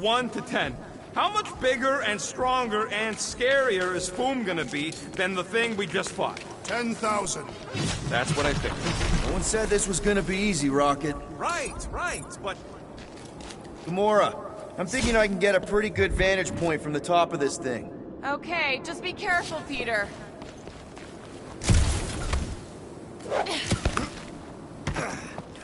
1 to 10. How much bigger and stronger and scarier is Foom gonna be than the thing we just fought? 10,000. That's what I think. No one said this was gonna be easy, Rocket. Right, but... Gamora, I'm thinking I can get a pretty good vantage point from the top of this thing. Okay, just be careful, Peter.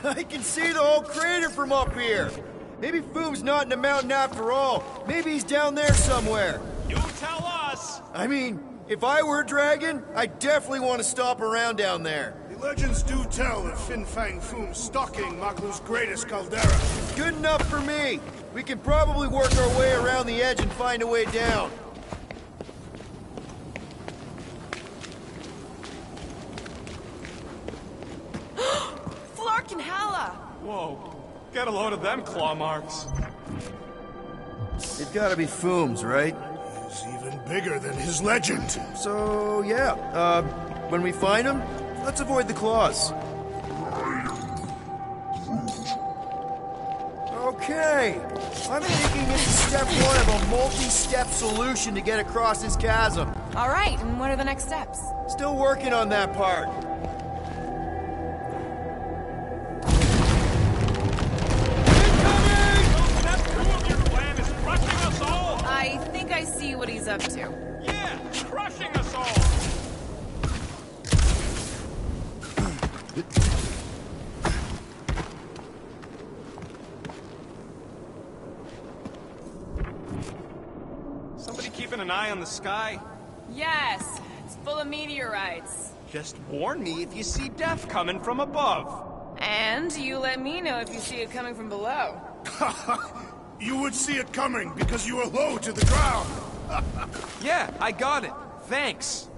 I can see the whole crater from up here. Maybe Foom's not in the mountain after all. Maybe he's down there somewhere. You tell us! I mean, if I were a dragon, I'd definitely want to stop around down there. The legends do tell of Fin Fang Foom stalking Maklu's greatest caldera. Good enough for me. We can probably work our way around the edge and find a way down. Flark and Hala! Whoa. Get a load of them claw marks. They've got to be Foom's, right? He's even bigger than his legend. So, yeah. When we find him, let's avoid the claws. Okay. I'm thinking it's step one of a multi-step solution to get across this chasm. All right, and what are the next steps? Still working on that part. I think I see what he's up to. Yeah, crushing us all! Somebody keeping an eye on the sky? Yes, it's full of meteorites. Just warn me if you see death coming from above. And you let me know if you see it coming from below. You would see it coming because you were low to the ground. Yeah, I got it. Thanks.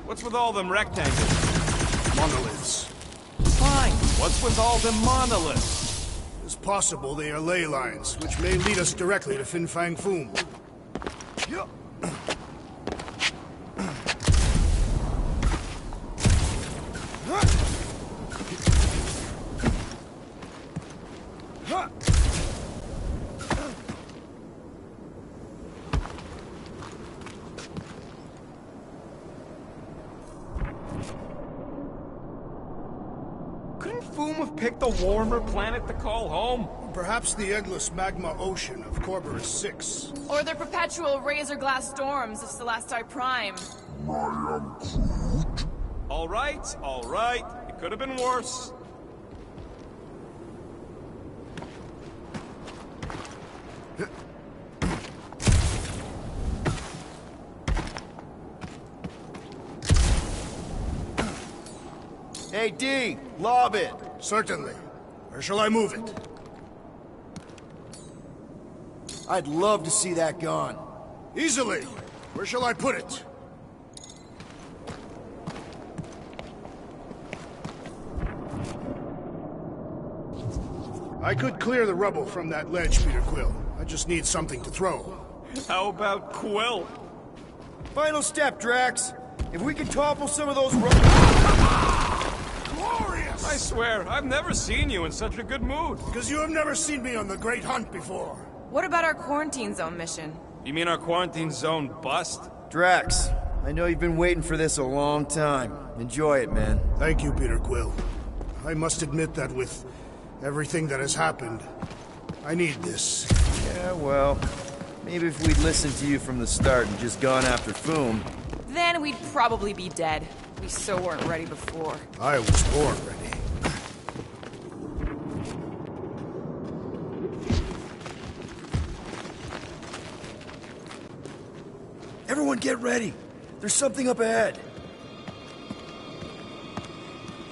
What's with all them rectangles? Monoliths. Fine. What's with all them monoliths? It's possible they are ley lines, which may lead us directly to Fin Fang Foom. Couldn't Foom have picked a warmer planet to call home? Perhaps the endless magma ocean of Corberus 6. Or their perpetual razor glass storms of Celestai Prime. All right. It could have been worse. Hey, D, lob it. Certainly. Where shall I move it? I'd love to see that gone. Easily. Where shall I put it? I could clear the rubble from that ledge, Peter Quill. I just need something to throw. How about Quill? Final step, Drax. If we can topple some of those Glorious! I swear, I've never seen you in such a good mood. Because you have never seen me on the Great Hunt before. What about our quarantine zone mission? You mean our quarantine zone bust? Drax, I know you've been waiting for this a long time. Enjoy it, man. Thank you, Peter Quill. I must admit that with everything that has happened, I need this. Yeah, well, maybe if we'd listened to you from the start and just gone after Foom. Then we'd probably be dead. We so weren't ready before. I was born ready. Everyone get ready. There's something up ahead.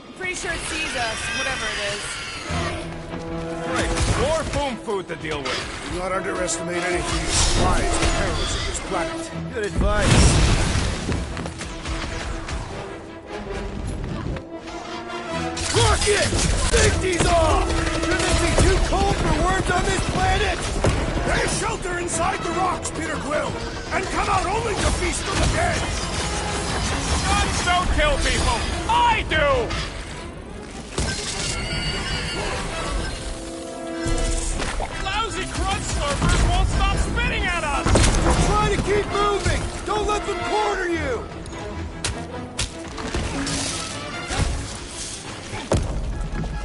I'm pretty sure it sees us, whatever it is. Right, more Foom food to deal with. Do not underestimate anything as supplies the perils of this planet. Good advice. Shit! Safety's off! Shouldn't it be too cold for worms on this planet? They shelter inside the rocks, Peter Quill, and come out only to feast on the dead. Guns don't kill people! I do! Lousy crud slurpers won't stop spitting at us! Try to keep moving! Don't let them corner you!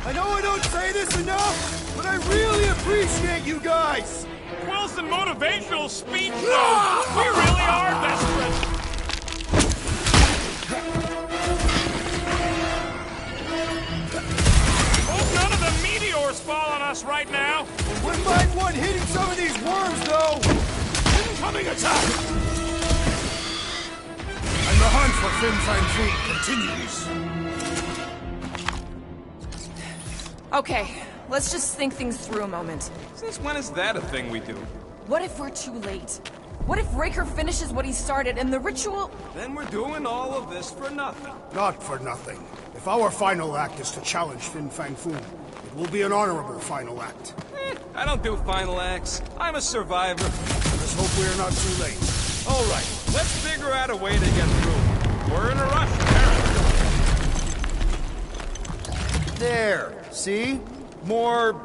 I know I don't say this enough, but I really appreciate you guys! Wilson motivational speech, though! We really are desperate! Hope none of the meteors fall on us right now! Wouldn't mind one hitting some of these worms, though! Incoming attack! And the hunt for Fin Fang Foom continues. Okay, let's just think things through a moment. Since when is that a thing we do? What if we're too late? What if Raker finishes what he started and the ritual... Then we're doing all of this for nothing. Not for nothing. If our final act is to challenge Fin Fang Foom, it will be an honorable final act. I don't do final acts. I'm a survivor. Let's hope we're not too late. All right, let's figure out a way to get through. We're in a rush, apparently. There, see? More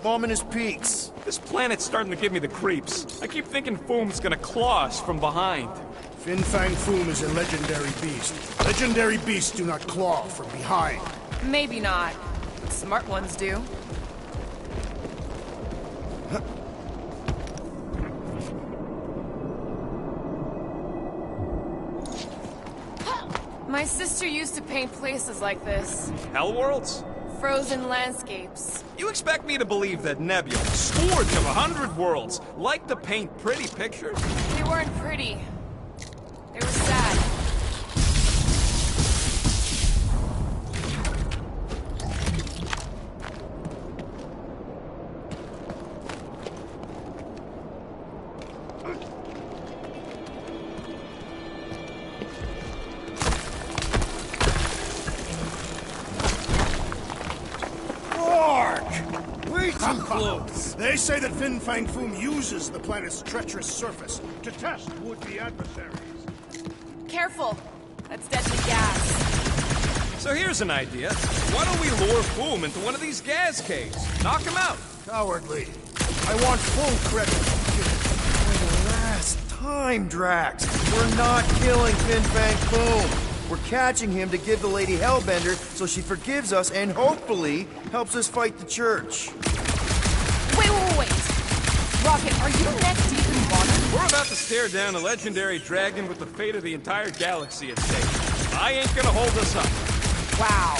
ominous peaks. This planet's starting to give me the creeps. I keep thinking Foom's gonna claw us from behind. Fin Fang Foom is a legendary beast. Legendary beasts do not claw from behind. Maybe not. Smart ones do. My sister used to paint places like this. Hellworlds? Frozen landscapes. You expect me to believe that Nebula, scourge of 100 worlds, liked to paint pretty pictures? They weren't pretty. They were sad. Way too close! They say that Fin Fang Foom uses the planet's treacherous surface to test would-be adversaries. Careful. That's deadly gas. So here's an idea. Why don't we lure Foom into one of these gas caves? Knock him out. Cowardly. I want full credit. For the last time, Drax! We're not killing Fin Fang Foom! We're catching him to give the Lady Hellbender so she forgives us and hopefully helps us fight the church. Wait. Rocket, are you neck deep in water? We're about to stare down a legendary dragon with the fate of the entire galaxy at stake. I ain't gonna hold us up. Wow.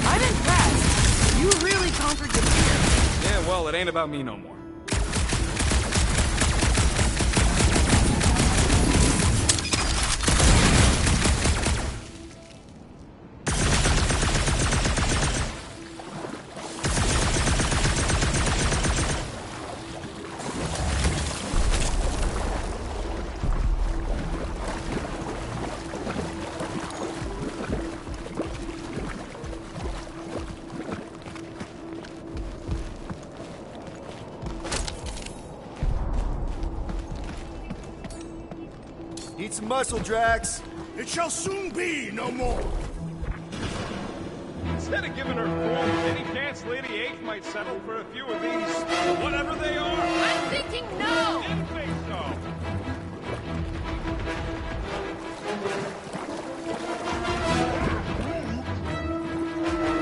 I'm impressed. You really conquered the fear. Yeah, well, it ain't about me no more. Need some muscle, Drax. It shall soon be no more. Instead of giving her Foom, any chance Lady H might settle for a few of these, whatever they are? I'm thinking no! Didn't think so.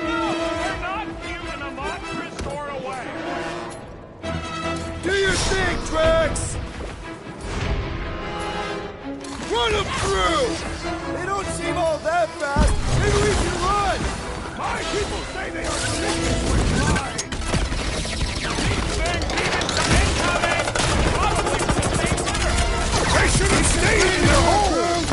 No, we're not fusing a monstrous door away. Do your thing, Drax! Run them through! They don't seem all that fast. Maybe we can run! My people say they are delicious with mine. They should have stayed in their holes!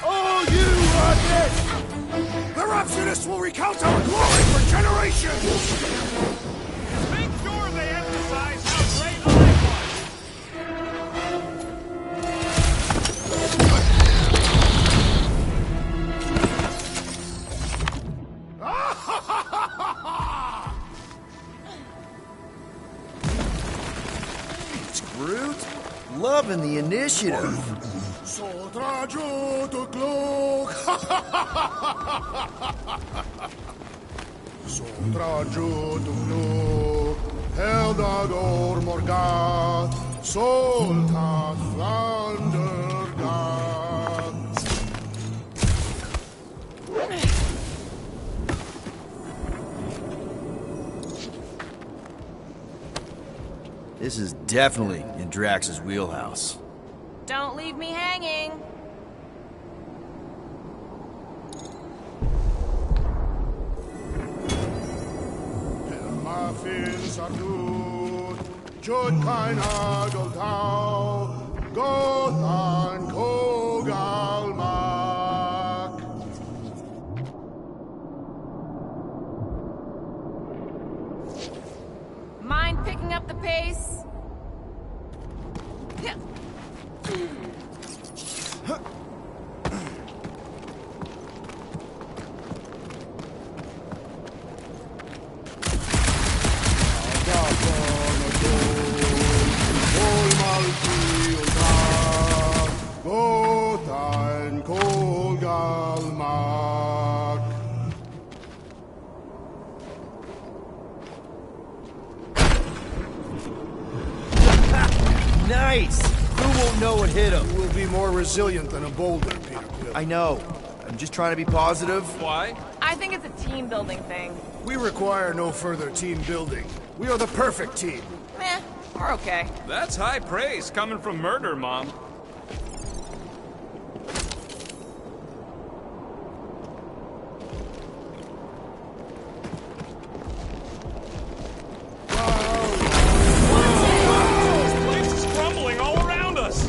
Oh, you Rocket! The Rhapsodists will recount our glory for generations! Make sure they emphasize how great I was. loving the initiative. So traju to glok. So traju to glok. Heldador morgat. Soltat flandergat. This is definitely in Drax's wheelhouse. Don't leave me hanging. Muffin sardut, jud kein Adoltau, Gothan Kogalmak. Mind picking up the pace? Gothan Kogalmak. Nice! Who won't know what hit him? Will be more resilient than a boulder, Peter Quill. I know. I'm just trying to be positive. Why? I think it's a team building thing. We require no further team building. We are the perfect team. Meh, we're okay. That's high praise coming from Murder Mom. This place is crumbling all around us.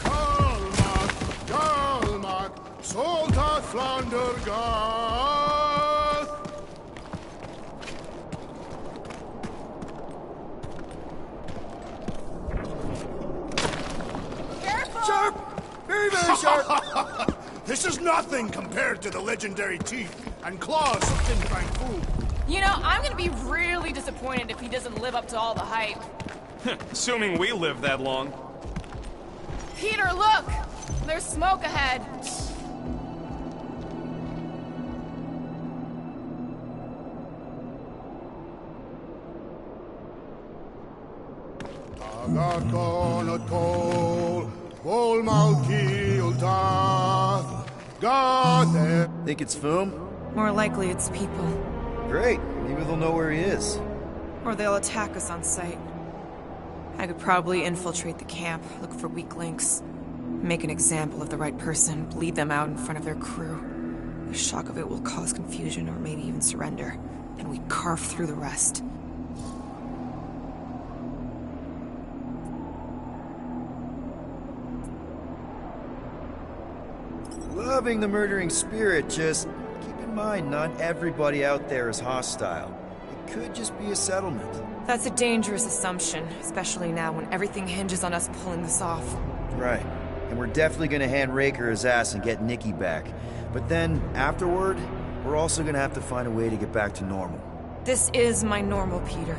Kalmak, Kalmak, Soldat Flandergath. Sharp! Very, very sharp! This is nothing compared to the legendary teeth and claws of Fin Fang Foom. You know, I'm gonna be really disappointed if he doesn't live up to all the hype. Assuming we live that long. Peter, look! There's smoke ahead. Agar konot kol, Vol Malki Ultath, Gade. Think it's Foom? More likely it's people. Great. Maybe they'll know where he is. Or they'll attack us on sight. I could probably infiltrate the camp, look for weak links, make an example of the right person, bleed them out in front of their crew. The shock of it will cause confusion or maybe even surrender, and we carve through the rest. Loving the murdering spirit, just keep in mind not everybody out there is hostile. It could just be a settlement. That's a dangerous assumption, especially now when everything hinges on us pulling this off. Right. And we're definitely gonna hand Raker his ass and get Nikki back. But then, afterward, we're also gonna have to find a way to get back to normal. This is my normal, Peter.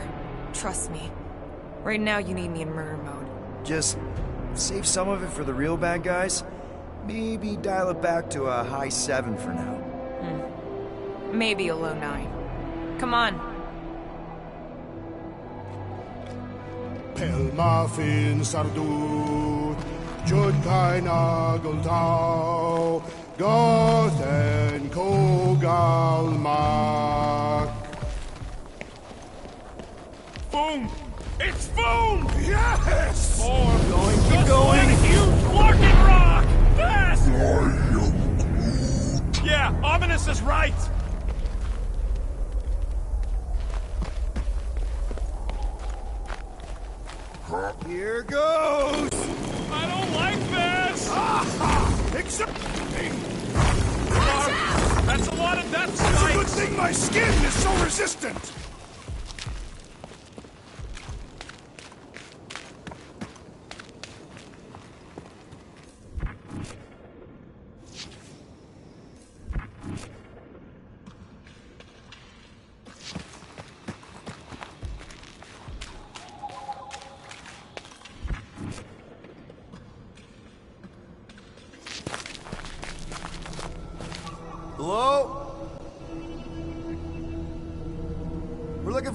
Trust me. Right now you need me in murder mode. Just save some of it for the real bad guys. Maybe dial it back to a high 7 for now. Maybe a low 9. Come on. Pelmafin Sardut, Jud kein Agultau, Gothen Kogalmak. Boom! It's boom! Yes! More going. Keep going. Huge Larkin rock! Fast! Yeah, Ominous is right. Here goes! I don't like this. Except That's a lot of death it's a good spikes. thing my skin is so resistant.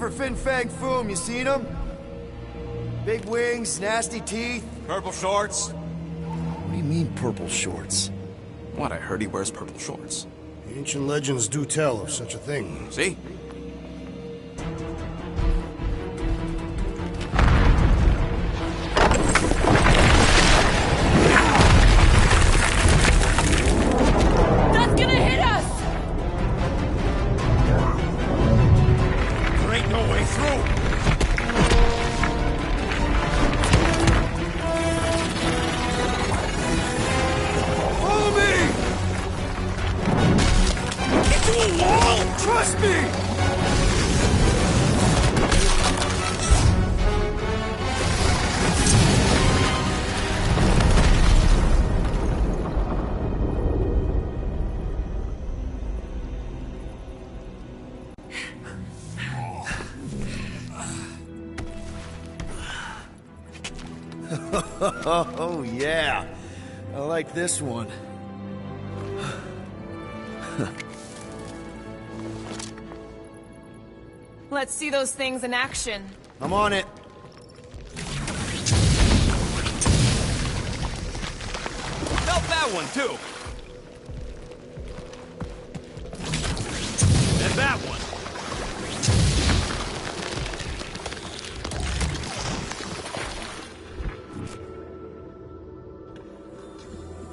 for Fin Fang Foom, you seen him? Big wings, nasty teeth. Purple shorts? What do you mean, purple shorts? What, I heard he wears purple shorts. The ancient legends do tell of such a thing. See? That's gonna hit us! There ain't no way through! Follow me! Into a wall! Trust me! Oh, yeah. I like this one. Let's see those things in action. I'm on it. Felt that one, too. And that one.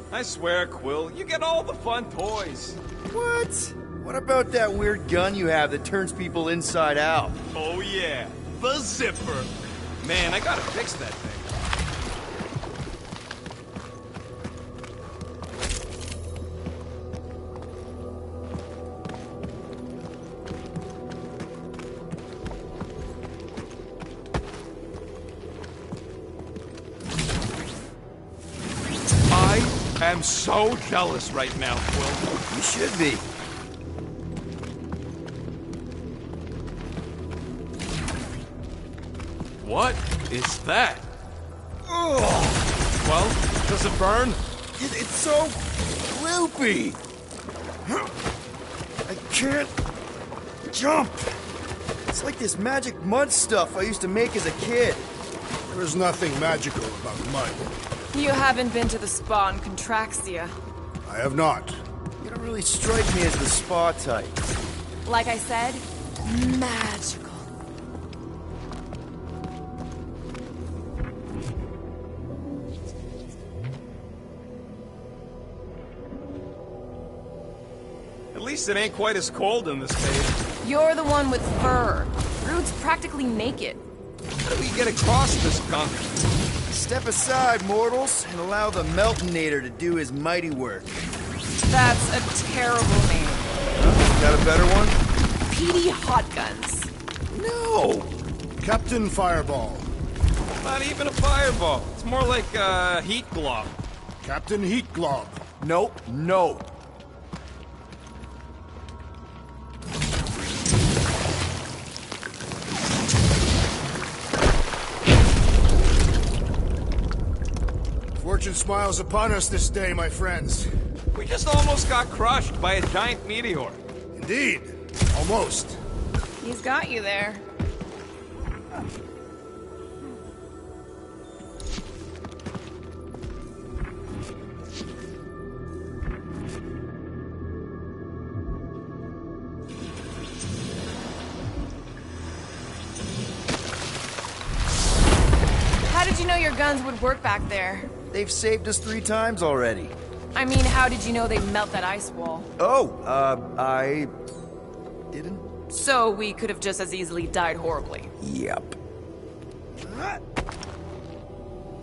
I swear, Quill, you get all the fun toys. What? What about that weird gun you have that turns people inside out? Oh, yeah. The zipper. Man, I gotta fix that thing. I am so jealous right now, Quill. You should be. What is that? Ugh. Well, does it burn? It's so loopy. I can't jump. It's like this magic mud stuff I used to make as a kid. There is nothing magical about mud. You haven't been to the spa in Contraxia. I have not. You don't really strike me as the spa type. Like I said, magical. At least it ain't quite as cold in this cave. You're the one with fur. Rude's practically naked. How do we get across this gunk? Step aside, mortals, and allow the Meltonator to do his mighty work. That's a terrible name. Got a better one? PD Hot Guns. No! Captain Fireball. Not even a fireball. It's more like a heat glob. Captain Heat Glob. Nope, no. Fortune smiles upon us this day, my friends. We just almost got crushed by a giant meteor. Indeed. Almost. He's got you there. How did you know your guns would work back there? They've saved us 3 times already. I mean, how did you know they'd melt that ice wall? Oh, I didn't? So we could have just as easily died horribly. Yep.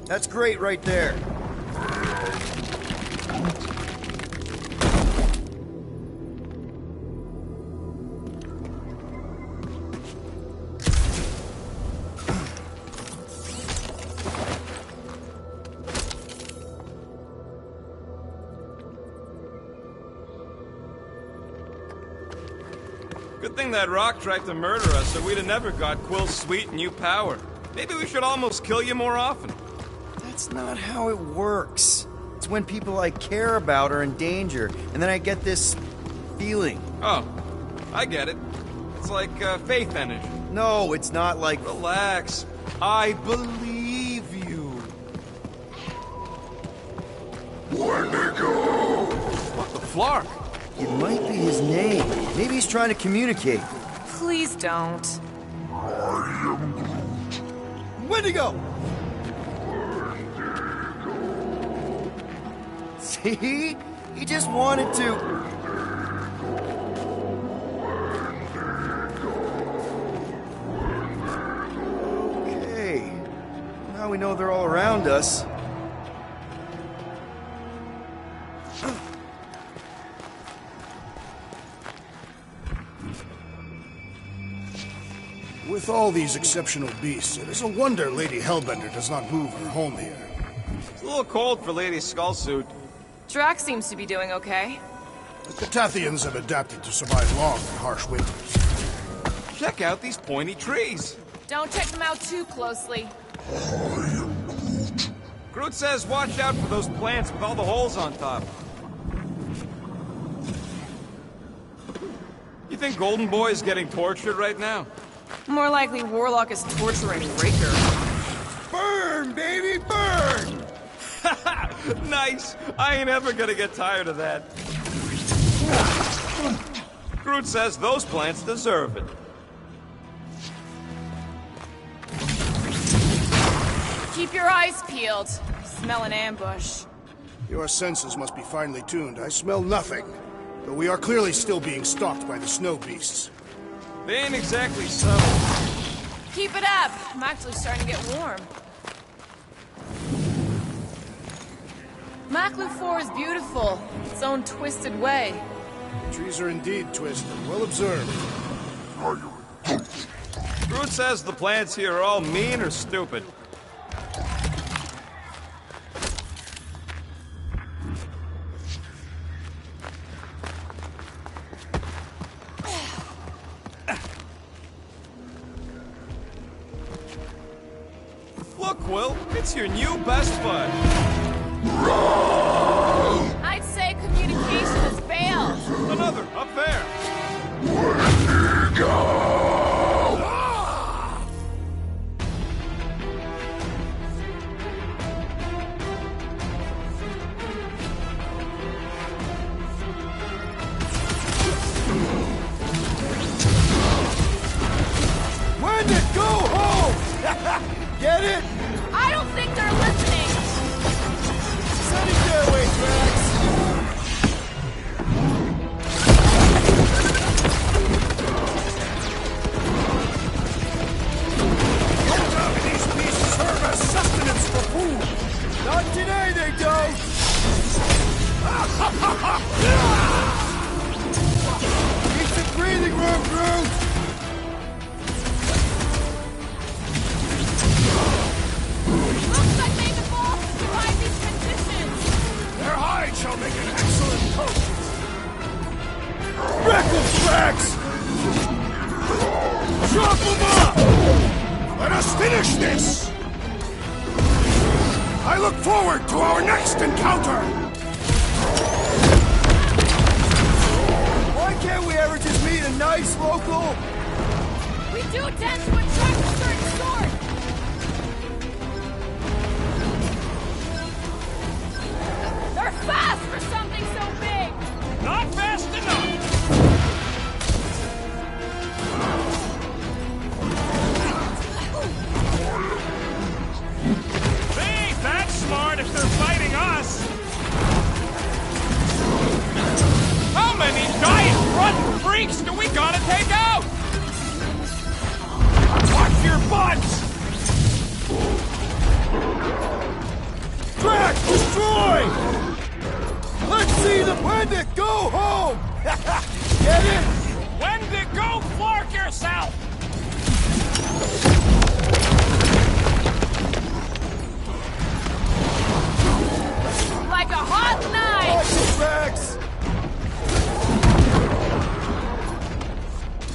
That's great right there. Good thing that rock tried to murder us, so we'd have never got Quill's sweet new power. Maybe we should almost kill you more often. That's not how it works. It's when people I care about are in danger, and then I get this feeling. Oh, I get it. It's like faith energy. No, it's not like... Relax. I believe you. Wendigo! What the flark? It might be his name. Maybe he's trying to communicate. Please don't. Wendigo! See? He just wanted to... Okay. Now we know they're all around us. With all these exceptional beasts, it is a wonder Lady Hellbender does not move her home here. It's a little cold for Lady Skullsuit. Drax seems to be doing okay. The Catathians have adapted to survive long and harsh winters. Check out these pointy trees. Don't check them out too closely. Groot says watch out for those plants with all the holes on top. You think Golden Boy is getting tortured right now? More likely Warlock is torturing Raker. Burn, baby, burn! Nice! I ain't ever gonna get tired of that. Groot says those plants deserve it. Keep your eyes peeled. Smell an ambush. Your senses must be finely tuned. I smell nothing. Though we are clearly still being stalked by the snow beasts. They ain't exactly subtle. Keep it up. I'm actually starting to get warm. Maklu 4 is beautiful. Its own twisted way. The trees are indeed twisted. Well observed. Groot says the plants here are all mean or stupid. Look, Quill, it's your new best bud. I'd say communication has failed. Another, up there. Wendigo, go home! Get it? I don't think they're listening. Send it their way, Drax! These beasts serve as sustenance for food! Not today, they don't! Need some breathing room, Groot! Looks like they've evolved to survive these conditions. Their hide shall make an excellent coat! Wreck 'em, Drax! Chop 'em up! Let us finish this! I look forward to our next encounter! Why can't we ever just meet a nice local... We do tend to attract a certain sort. They're fast for something so big. Not fast enough. They ain't that smart if they're fighting us. How many giant rotten freaks do we gotta take out? Watch your butts! Drax, destroy! Let's see the Wendigo go home! Get it? Wendigo, flark yourself! Like a hot knife. Watch it, Drax!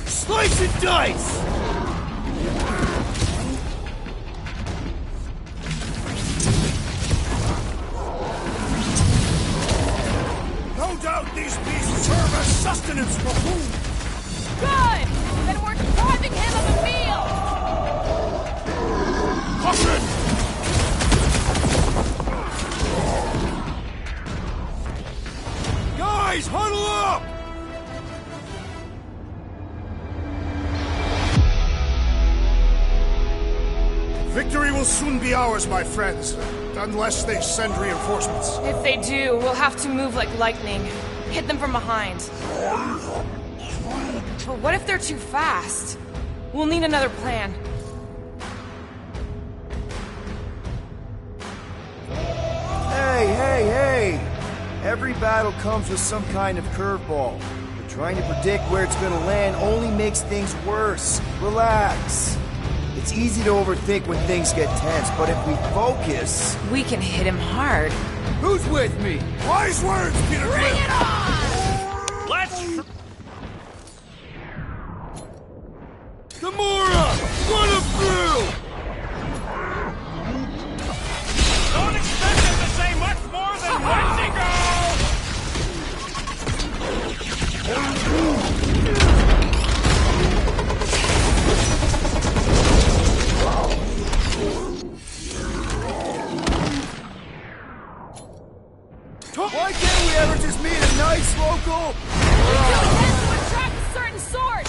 Slice and dice! No doubt these beasts serve as sustenance for food! Good. Then we're depriving him of a meal. Victory will soon be ours, my friends. Unless they send reinforcements. If they do, we'll have to move like lightning. Hit them from behind. But what if they're too fast? We'll need another plan. Hey! Every battle comes with some kind of curveball. But trying to predict where it's gonna land only makes things worse. Relax. It's easy to overthink when things get tense, but if we focus... We can hit him hard. Who's with me? Wise words, Peter Quill! Bring it on! Let's... Gamora! Run him through! Don't expect him to say much more than Wendigo! Why can't we ever just meet a nice local... We tend to attract a certain sort!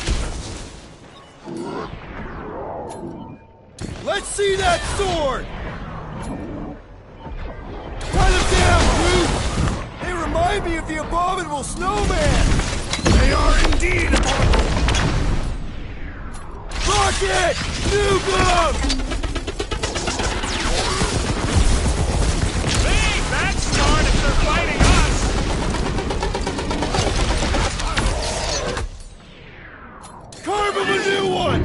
Let's see that sword! Cut him down, dude! They remind me of the abominable snowman! They are indeed abominable! Rocket! Nuke 'em! That's smart if they're fighting us! Carve him a new one!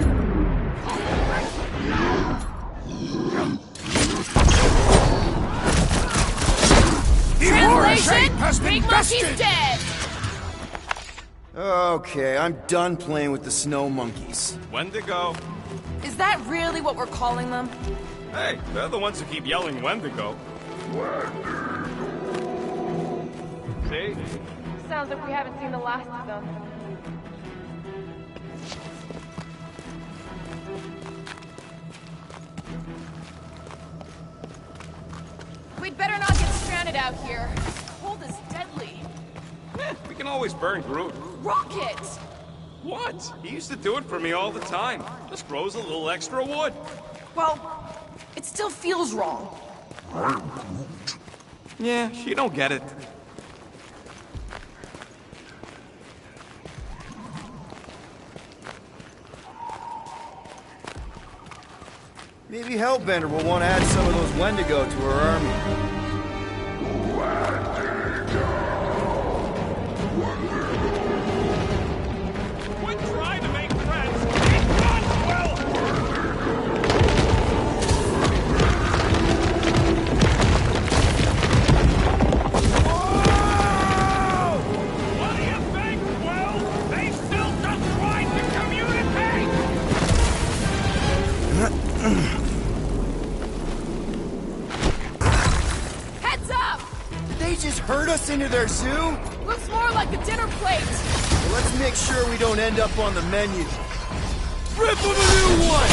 Translation? has been Big bested! Monkey's dead! Okay, I'm done playing with the snow monkeys. Wendigo. Is that really what we're calling them? Hey, they're the ones who keep yelling Wendigo. See? Sounds like we haven't seen the last of them. We'd better not get stranded out here. Cold is deadly. We can always burn Groot. Rocket! What? He used to do it for me all the time. Just grows a little extra wood. Well, it still feels wrong. Yeah, she don't get it. Maybe Hellbender will want to add some of those Wendigo to her army. Quit trying to make friends. It's not well. What do you think, Will? They still just trying to communicate. Heads up! Did they just herd us into their zoo? Looks more like a dinner plate. Well, let's make sure we don't end up on the menu. Rip them a new one!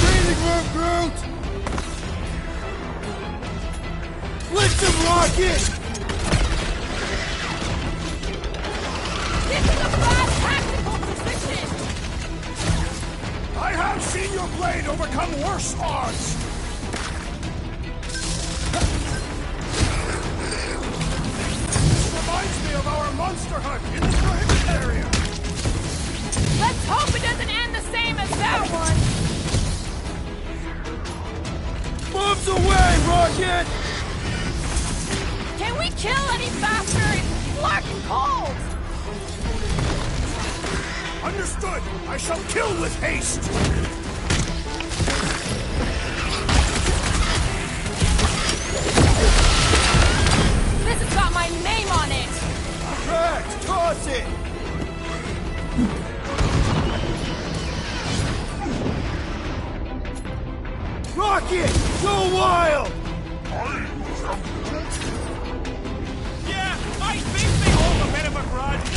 Training room, Groot! Blitz him, Rocket! This is a bad tactical position. I have seen your blade overcome worse odds! This reminds me of our monster hunt in the prohibited area! Let's hope it doesn't end the same as that one. Bombs away, Rocket! Can we kill any faster? It's fucking cold. Understood! I shall kill with haste! This has got my name on it. Drax, toss it! Rocket, go wild! Yeah, I think they hold a bit of a grudge.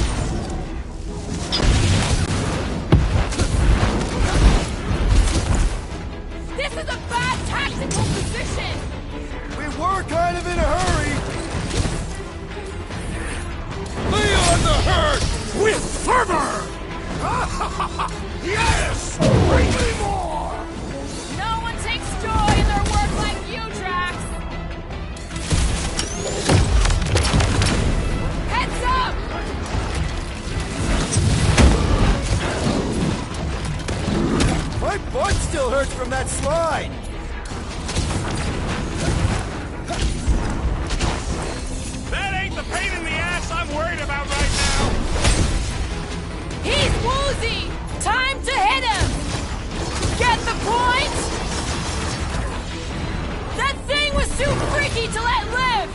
This is a bad tactical position. We were kind of in a hurry. Lay on the herd! With fervor! Yes! Bring me more! No slide! That ain't the pain in the ass I'm worried about right now! He's woozy! Time to hit him! Get the point? That thing was too freaky to let live!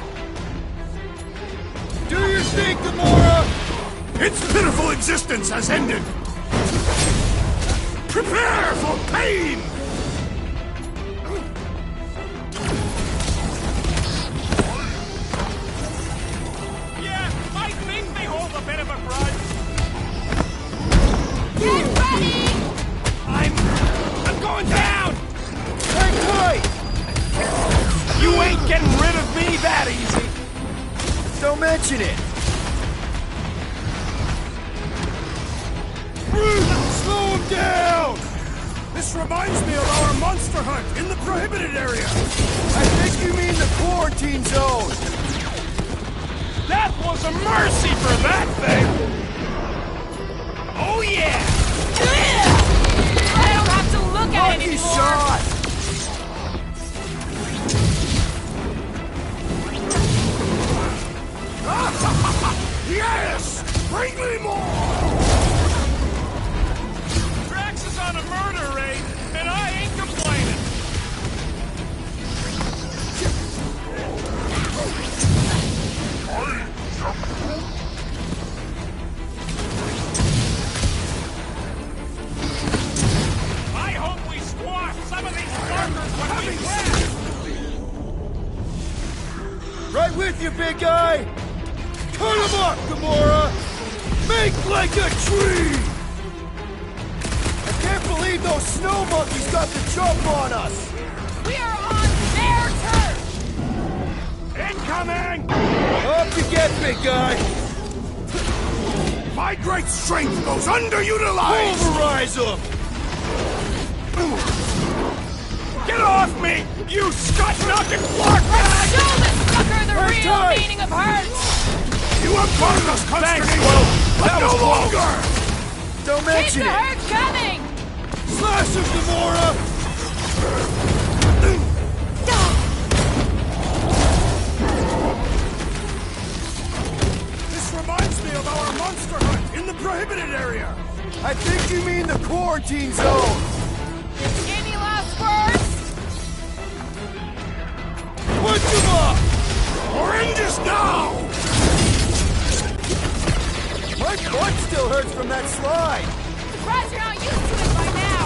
Do your thing, Gamora! Its pitiful existence has ended! Prepare for pain! Yeah, I think they hold a bit of a grudge. Get ready! I'm going down! Hang tight! You ain't getting rid of me that easy! Don't mention it! Slow him down! This reminds me of our monster hunt in the prohibited area! I think you mean the quarantine zone! That was a mercy for that thing! Oh yeah! I don't have to look at it Lucky anymore! shot! Yes! Bring me more! Drax is on a murder raid, and I ain't complaining! I hope we squash some of these fuckers when we win! Right with you, big guy! Cut him up, Gamora! Make like a tree! I can't believe those snow monkeys got the jump on us! We are on their turf! Incoming! Up you get, big guy! My great strength goes underutilized! Pulverize them! Get off me, you Scott-knocking flark bag! Show this sucker the Hurt real tight. meaning of hurt! You have caused us Thanks, consternation, Will. but That no was close. longer! Don't Keep mention the it! hurt coming! Slash him, Gamora! This reminds me of our monster hunt in the prohibited area! I think you mean the quarantine zone! Any last words? Punch him up! Oranges now! My butt still hurts from that slide! Surprised you're not used to it by now!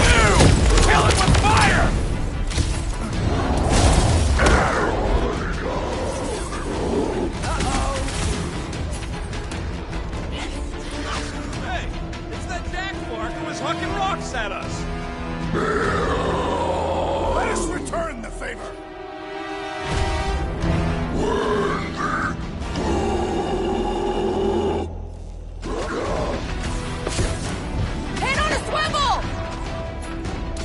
Ew! Kill it with fire! Hey, it's that Dak Clark who was hucking rocks at us! Let us return the favor! Head on a swivel!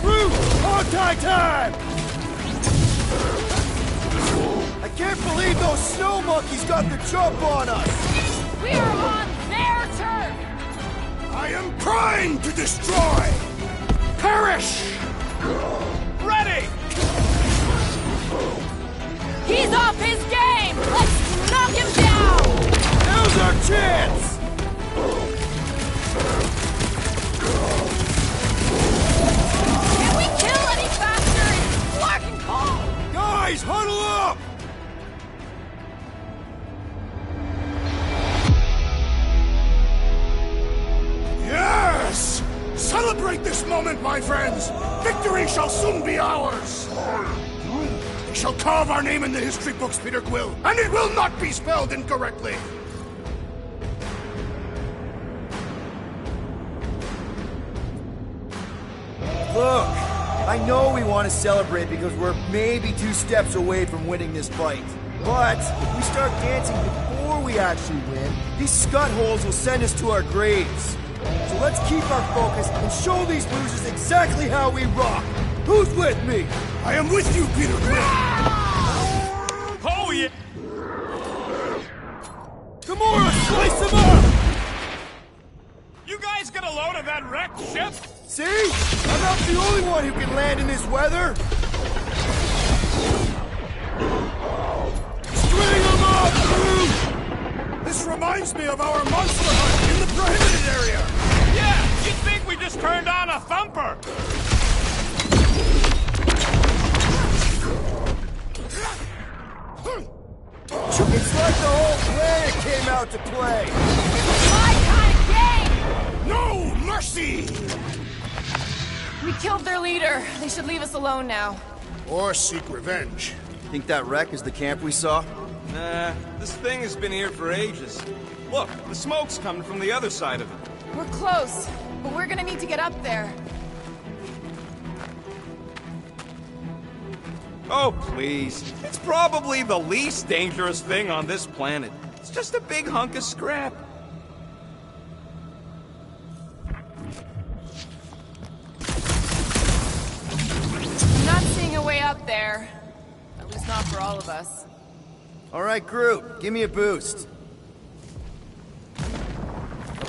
Bruce! Hog-tie time! I can't believe those snow monkeys got the jump on us! We are on their turf! I am primed to destroy! Perish! Ready! He's off his game! Let's knock him down! Now's our chance! Can we kill any faster? It's fucking cold! Guys, huddle up! Yes! Celebrate this moment, my friends! Victory shall soon be ours! We shall carve our name in the history books, Peter Quill, and it will not be spelled incorrectly! Look, I know we want to celebrate because we're maybe 2 steps away from winning this fight. But if we start dancing before we actually win, these scut holes will send us to our graves. So let's keep our focus and show these losers exactly how we rock. Who's with me? I am with you, Peter Quill! Oh yeah! Gamora, slice him up! You guys get a load of that wrecked ship? See? I'm not the only one who can land in this weather! String them up, Groot! This reminds me of our monster hunt in the prohibited area! Yeah, you'd think we just turned on a thumper! It's like the whole planet came out to play! My kind of game! No mercy! We killed their leader. They should leave us alone now. Or seek revenge. Think that wreck is the camp we saw? Nah, this thing has been here for ages. Look, the smoke's coming from the other side of it. We're close, but we're gonna need to get up there. Oh, please. It's probably the least dangerous thing on this planet. It's just a big hunk of scrap. I'm not seeing a way up there. At least not for all of us. Alright, Groot, give me a boost.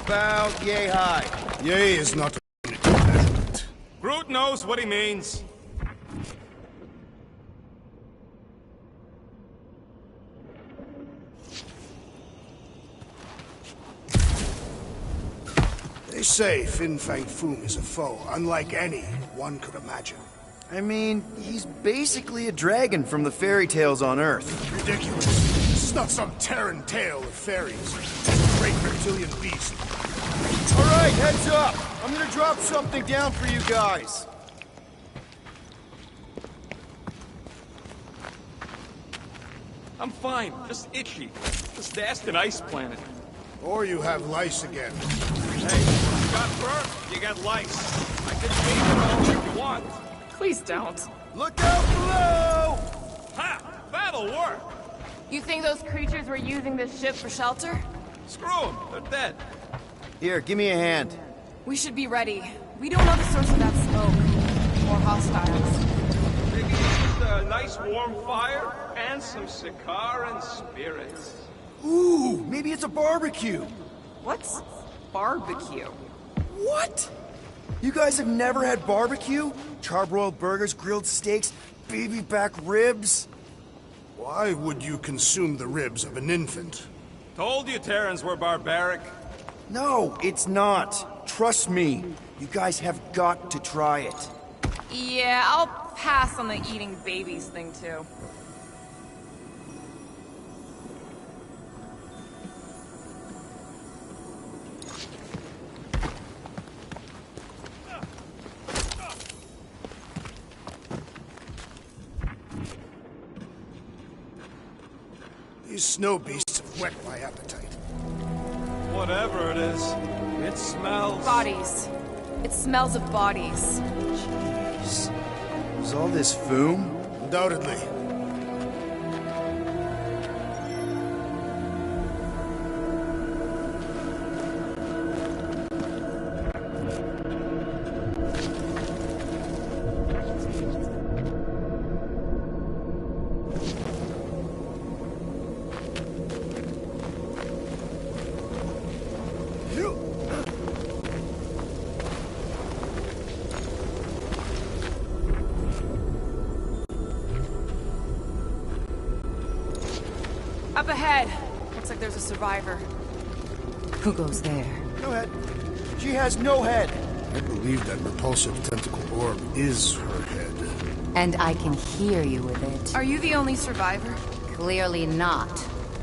About yay high. Yay is not a unit of measurement. Groot knows what he means. They say Fin Fang Foom is a foe unlike any one could imagine. I mean, he's basically a dragon from the fairy tales on Earth. Ridiculous. This is not some Terran tale of fairies. It's a great reptilian beast. Alright, heads up! I'm gonna drop something down for you guys. I'm fine, just itchy. This dasted ice planet. Or you have lice again. Hey, you got burnt, you got lice. I can change it all if you want. Please don't. Look out below! Ha! That'll work! You think those creatures were using this ship for shelter? Screw them, they're dead. Here, give me a hand. We should be ready. We don't know the source of that smoke. More hostiles. Maybe just a nice warm fire and some Sakaran spirits. Ooh, maybe it's a barbecue. What's barbecue? What? You guys have never had barbecue? Charbroiled burgers, grilled steaks, baby back ribs? Why would you consume the ribs of an infant? Told you Terrans were barbaric. No, it's not. Trust me. You guys have got to try it. Yeah, I'll pass on the eating babies thing too. These snow beasts have whet my appetite. Whatever it is, it smells. Bodies. It smells of bodies. Jeez. Is all this foom? Undoubtedly. Up ahead. Looks like there's a survivor. Who goes there? No head. She has no head. I believe that repulsive tentacle orb is her head. And I can hear you with it. Are you the only survivor? Clearly not.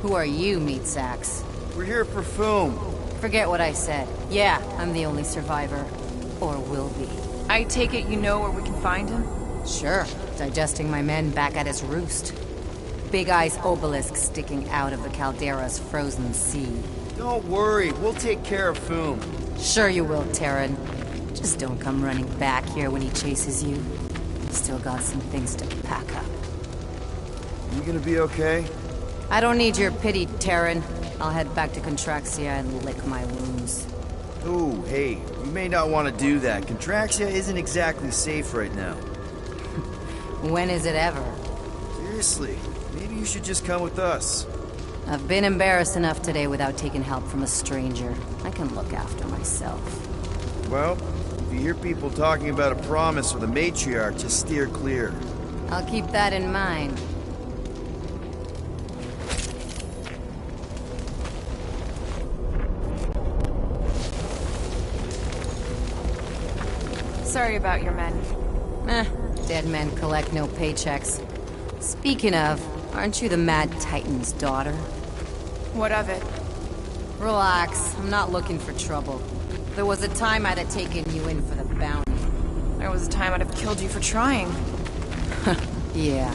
Who are you, meat sacks? We're here for foom. Forget what I said. Yeah, I'm the only survivor. Or will be. I take it you know where we can find him? Sure, digesting my men back at his roost. Big Eye's obelisk sticking out of the Caldera's frozen sea. Don't worry, we'll take care of foom. Sure you will, Terran. Just don't come running back here when he chases you. Still got some things to pack up. You gonna be okay? I don't need your pity, Terran. I'll head back to Contraxia and lick my wounds. Ooh, hey, you may not want to do that. Contraxia isn't exactly safe right now. When is it ever? Seriously, maybe you should just come with us. I've been embarrassed enough today without taking help from a stranger. I can look after myself. Well, If you hear people talking about a promise with a matriarch, just steer clear. I'll keep that in mind. Sorry about your men. Dead men collect no paychecks. Speaking of, aren't you the Mad Titan's daughter? What of it? Relax, I'm not looking for trouble. There was a time I'd have taken you in for the bounty. There was a time I'd have killed you for trying. Yeah,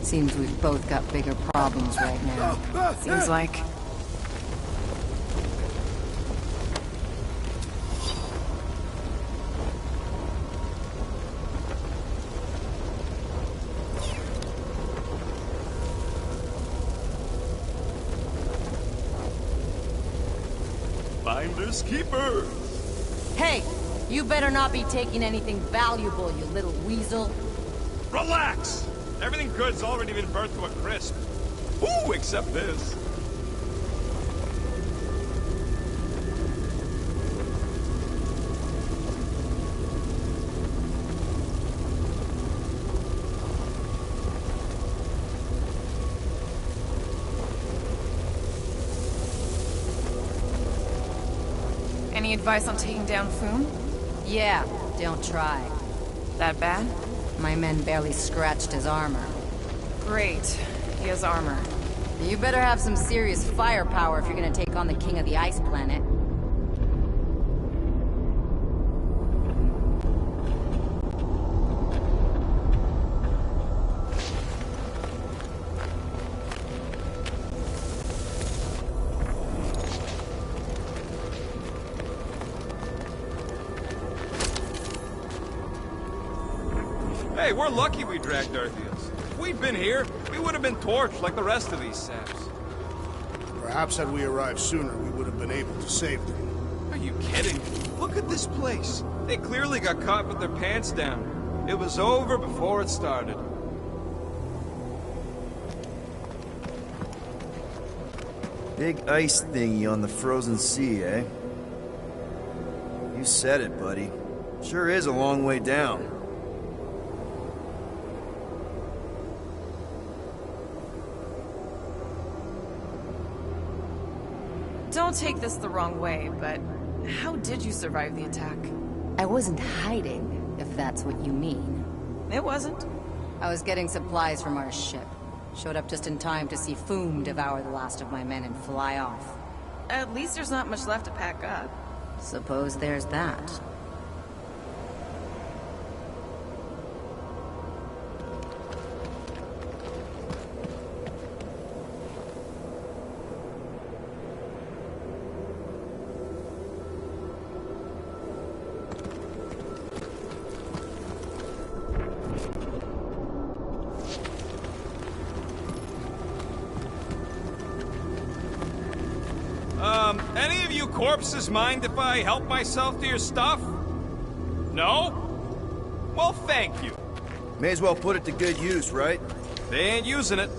seems we've both got bigger problems right now. Seems like. Finders keepers. Hey, you better not be taking anything valuable, you little weasel. Relax! Everything good's already been burnt to a crisp. Ooh, except this. Any advice on taking down Foom? Yeah, don't try. That bad? My men barely scratched his armor. Great. He has armor. You better have some serious firepower if you're gonna take on the king of the ice planet. Hey, we're lucky we dragged Artheus. If we'd been here, we would have been torched like the rest of these saps. Perhaps had we arrived sooner, we would have been able to save them. Are you kidding? Look at this place. They clearly got caught with their pants down. It was over before it started. Big ice thingy on the frozen sea, eh? You said it, buddy. Sure is a long way down. Don't take this the wrong way, but how did you survive the attack? I wasn't hiding, if that's what you mean. It wasn't. I was getting supplies from our ship. Showed up just in time to see Foom devour the last of my men and fly off. At least there's not much left to pack up. Suppose there's that. Any of you corpses mind if I help myself to your stuff? No? Well, thank you. May as well put it to good use, right? They ain't using it.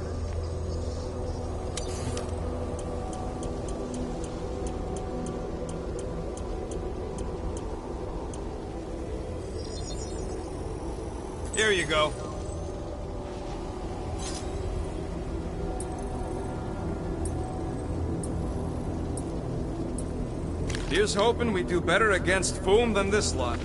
Here you go. Here's hoping we do better against Foom than this lot.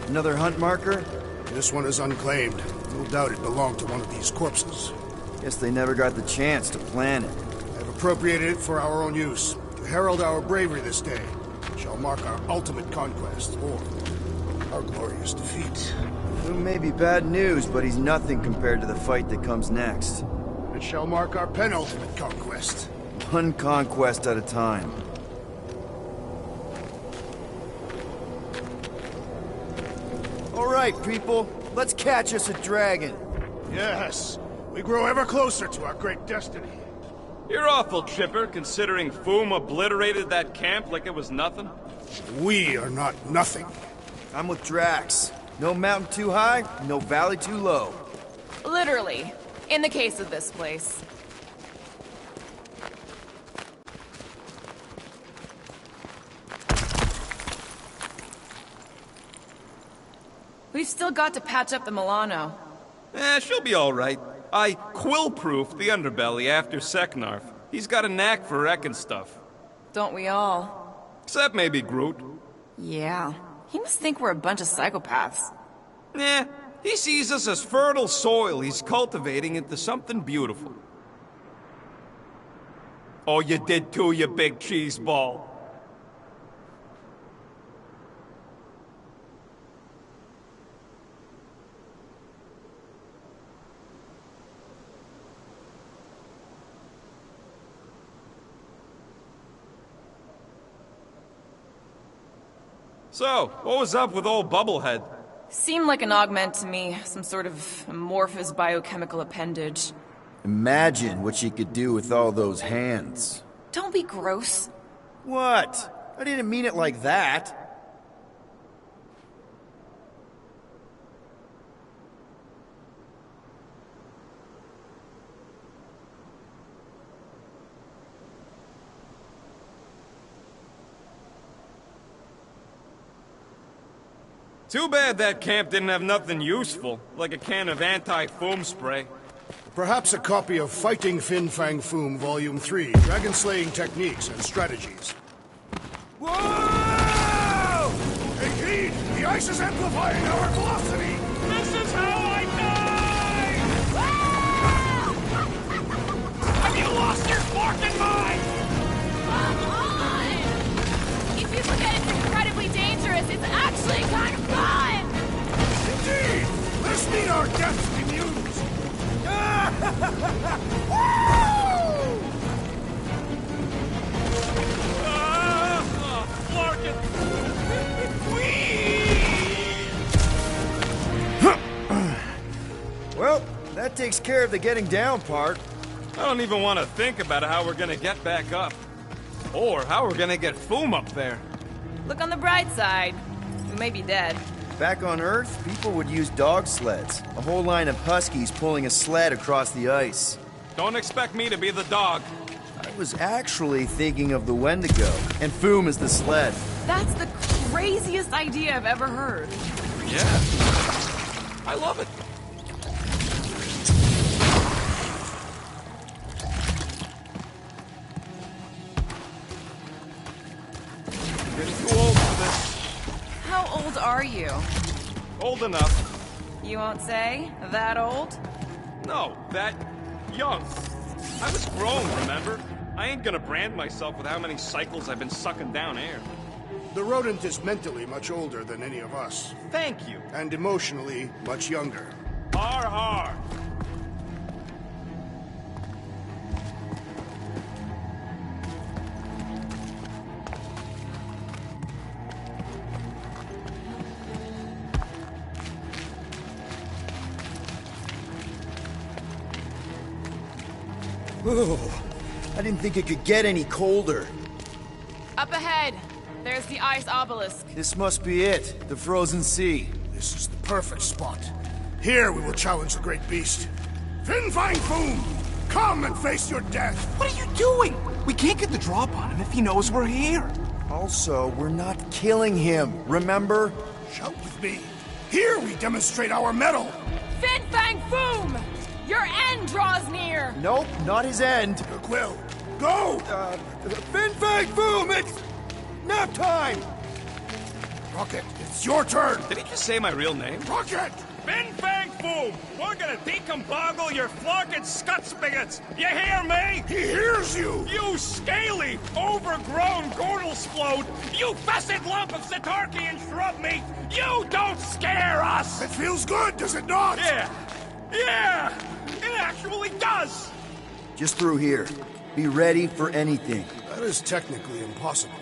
Another hunt marker? This one is unclaimed. No doubt it belonged to one of these corpses. Guess they never got the chance to plant it. I've appropriated it for our own use, to herald our bravery this day. It shall mark our ultimate conquest, or our glorious defeat. It may be bad news, but he's nothing compared to the fight that comes next. It shall mark our penultimate conquest. One conquest at a time. All right, people. Let's catch us a dragon. Yes, we grow ever closer to our great destiny. You're awful chipper, considering Foom obliterated that camp like it was nothing. We are not nothing. I'm with Drax. No mountain too high, no valley too low. Literally. In the case of this place. We've still got to patch up the Milano. She'll be alright. I quill-proofed the underbelly after Seknarf. He's got a knack for wrecking stuff. Don't we all? Except maybe Groot. Yeah. He must think we're a bunch of psychopaths. Nah, he sees us as fertile soil he's cultivating into something beautiful. Oh, you did too, you big cheese ball. So, what was up with old Bubblehead? Seemed like an augment to me. Some sort of amorphous biochemical appendage. Imagine what she could do with all those hands. Don't be gross. What? I didn't mean it like that. Too bad that camp didn't have nothing useful, like a can of anti-foam spray. Perhaps a copy of Fighting Fin Fang Foom Volume 3, Dragon Slaying Techniques and Strategies. Whoa! Take heed! The ice is amplifying our velocity! This is how I die! Have you lost your fucking mind? Come on! If you forget it's incredibly dangerous, it's actually kind of fun! Indeed! Let's meet our deaths communes! Well, that takes care of the getting down part. I don't even want to think about how we're gonna get back up. Or how we're gonna get Foom up there. Look on the bright side. We may be dead. Back on Earth, people would use dog sleds. A whole line of huskies pulling a sled across the ice. Don't expect me to be the dog. I was actually thinking of the Wendigo, and Foom is the sled. That's the craziest idea I've ever heard. Yeah. I love it. Getting too old for this. How old are you? Old enough. You won't say? That old? No, that young. I was grown, remember? I ain't gonna brand myself with how many cycles I've been sucking down air. The rodent is mentally much older than any of us, Thank you. and emotionally much younger. Har har. Oh, I didn't think it could get any colder. Up ahead. There's the ice obelisk. This must be it, the frozen sea. This is the perfect spot. Here we will challenge the great beast. Fin Fang Foom, come and face your death! What are you doing? We can't get the drop on him if he knows we're here. Also, we're not killing him, remember? Shout with me. Here we demonstrate our mettle! Fin Fang Foom! Your end draws near! Nope, not his end. Quill, go! Fin Fang Boom, it's nap time! Rocket, it's your turn! Did he just say my real name? Rocket! Fin Fang Foom! We're gonna decomboggle your flunking scut spigots! You hear me? He hears you! You scaly, overgrown Gordelsplode! You fessed lump of Satarkian shrub meat! You don't scare us! It feels good, does it not? Yeah! Yeah! It actually does! Just through here. Be ready for anything. That is technically impossible.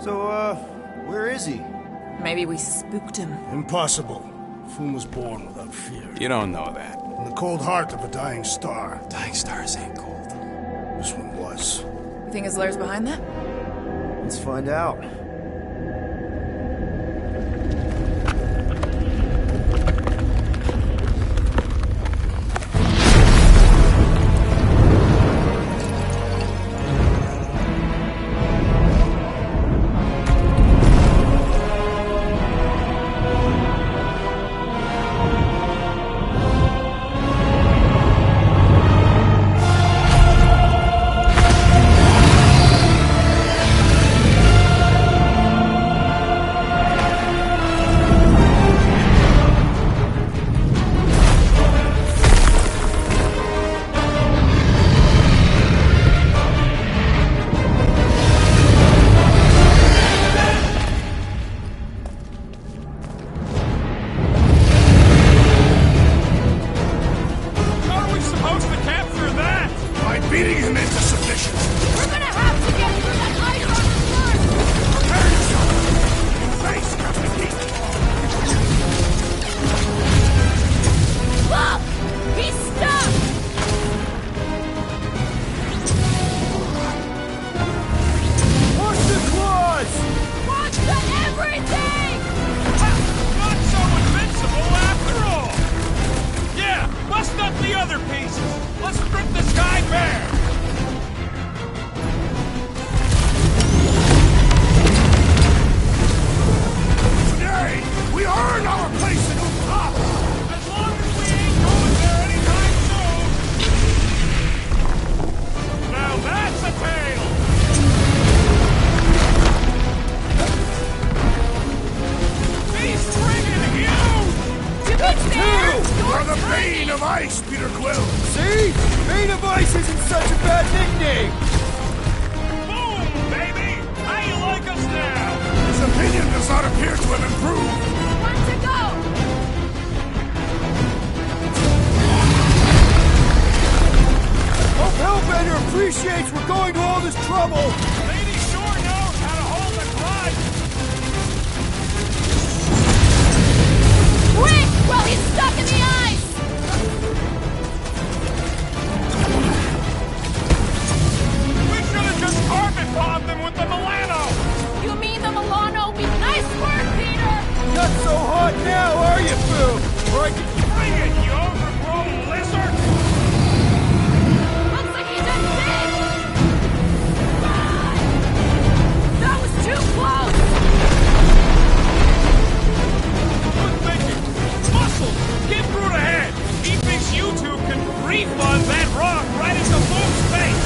So, where is he? Maybe we spooked him. Impossible. Foom was born without fear. You don't know that. In the cold heart of a dying star. Dying stars ain't cold. This one was. You think his lair's behind that? Let's find out. How are we supposed to capture that? By beating him into submission. We're gonna have to get through that ice armor first! Prepare yourself. Face Captain Heat. Look! He's stuck! Watch the claws! Watch the everything! Not so invincible after all! Yeah, bust up the other pieces! Let's strip this guy bare! Today, we earn our place in Utah. As long as we ain't going there anytime soon! Now that's a tale! He's friggin' huge! To be fair, You're the bane of ice, Peter Quill. See? Bane of Ice isn't such a bad nickname! Boom, baby! How you like us now? His opinion does not appear to have improved. Time to go! Hope Hellbender appreciates we're going to all this trouble! Lady sure knows how to hold a grudge! Quick! While he's stuck in the ice! We should have just carpet bombed them with the Milano! You mean the Milano? Nice work, Peter! Not so hot now, are you, Boo? Or I can... Bring it, you overgrown lizard! Looks like he's in big! God! That was too close! Good thinking! Muscle! Get through the head! He thinks you two can refund that rock right into Boom's face!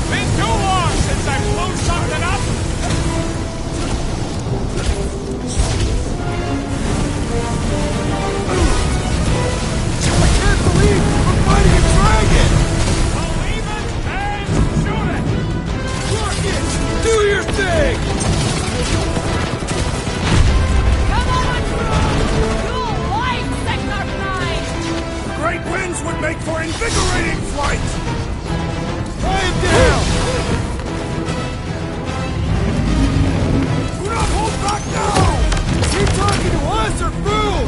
Been too long since I blew something up! I can't believe we're fighting a dragon! Believe it and shoot it! Rocket, do your thing! Come on, Drew! You'll like Sector 9! Great winds would make for invigorating flight. Tie him down! Do not hold back now. Is he talking to us or Boo?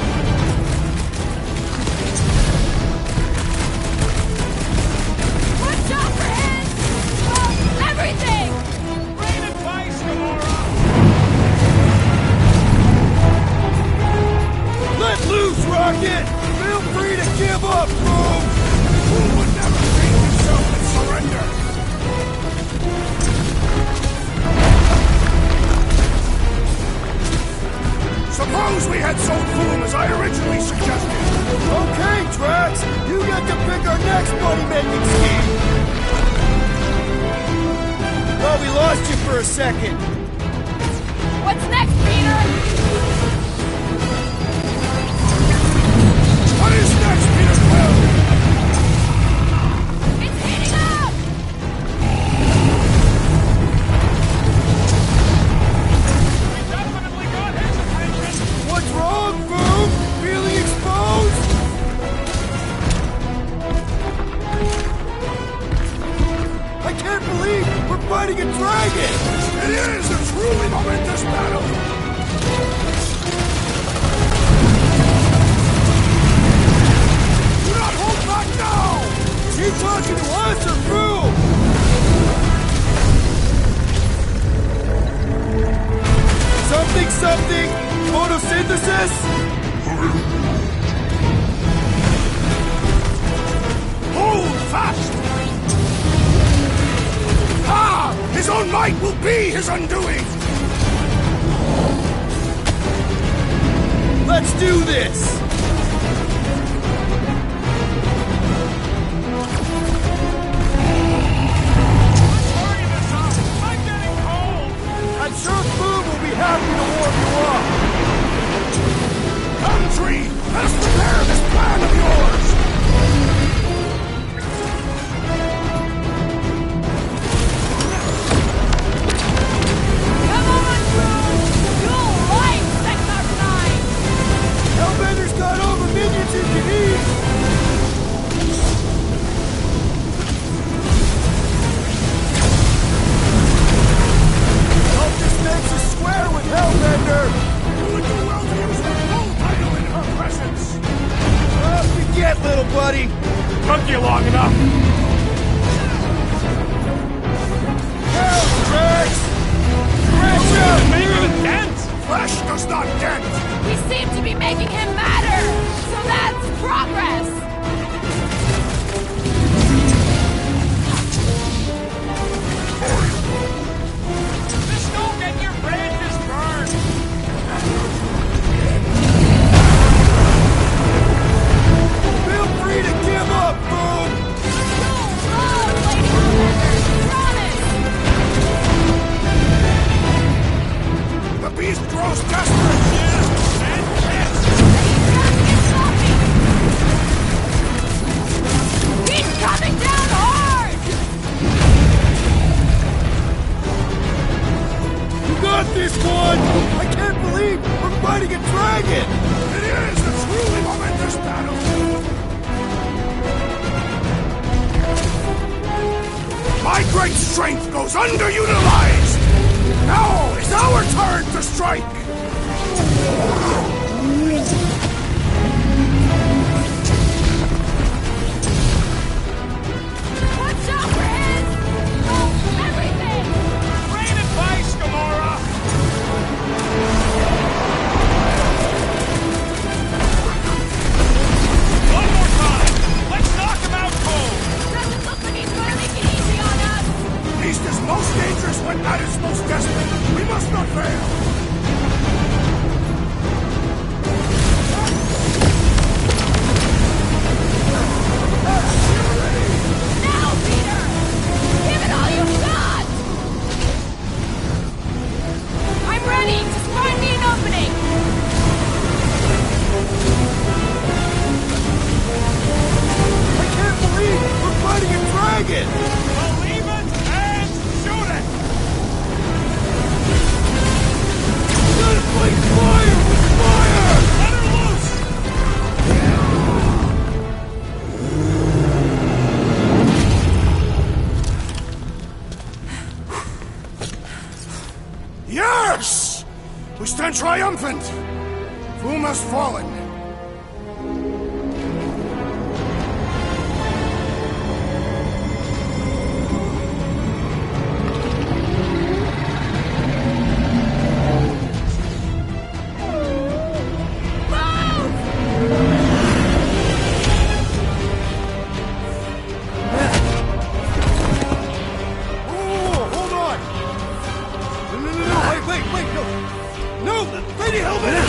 Watch out for him! Everything! Great advice, Gamora! Let loose, Rocket! Feel free to give up, Boom! Who would never feed himself and surrender? Suppose we had sold Foom as I originally suggested. Okay, Drax, you get to pick our next money-making scheme. Well, we lost you for a second. What's next, Peter? What is next, Peter Quill? It's heating up! We definitely got his attention! What's wrong, Boom? Feeling exposed? I can't believe we're fighting a dragon! It is a truly momentous battle! Do not hold back now! Is he talking to us or Fu? Something? Photosynthesis? Hold fast! Ah! His own might will be his undoing! Let's do this! Hurry this up! I'm getting cold! I'm sure Boom will be happy to warm you up! Come, Tree! Let us prepare this plan of yours! Come on, Groot! You'll like Sector 9! Hellbender's got all the minions he can eat! Hope this makes us square with Hellbender! You would do well to use the full title in her presence! Forget, little buddy! Took you long enough! Hell, Drax! Make a dent! Flesh does not dent! We seem to be making him matter! So that's progress! Just don't get your branches burned! Feel free to give up, Boom! You'll love Lady Hellbender! Promise! The beast grows desperate! And yes! He's coming down hard! You got this one! I can't believe we're fighting a dragon! It is a truly momentous battle! My great strength goes underutilized! Now is our turn to strike! Watch out for his... Oh, everything! Great advice, Gamora! One more time! Let's knock him out cold! Doesn't look like he's gonna make it easy on us! Beast is most dangerous when at its most desperate. We must not fail! Now, Peter! Give it all you've got! I'm ready! Just find me an opening! I can't believe we're fighting a dragon! Believe it and shoot it! We gotta fight fire with fire! Let her loose! Yes! We stand triumphant! Foom has fallen. Oh, hold on! No, wait, no! No, Lady Hellbender!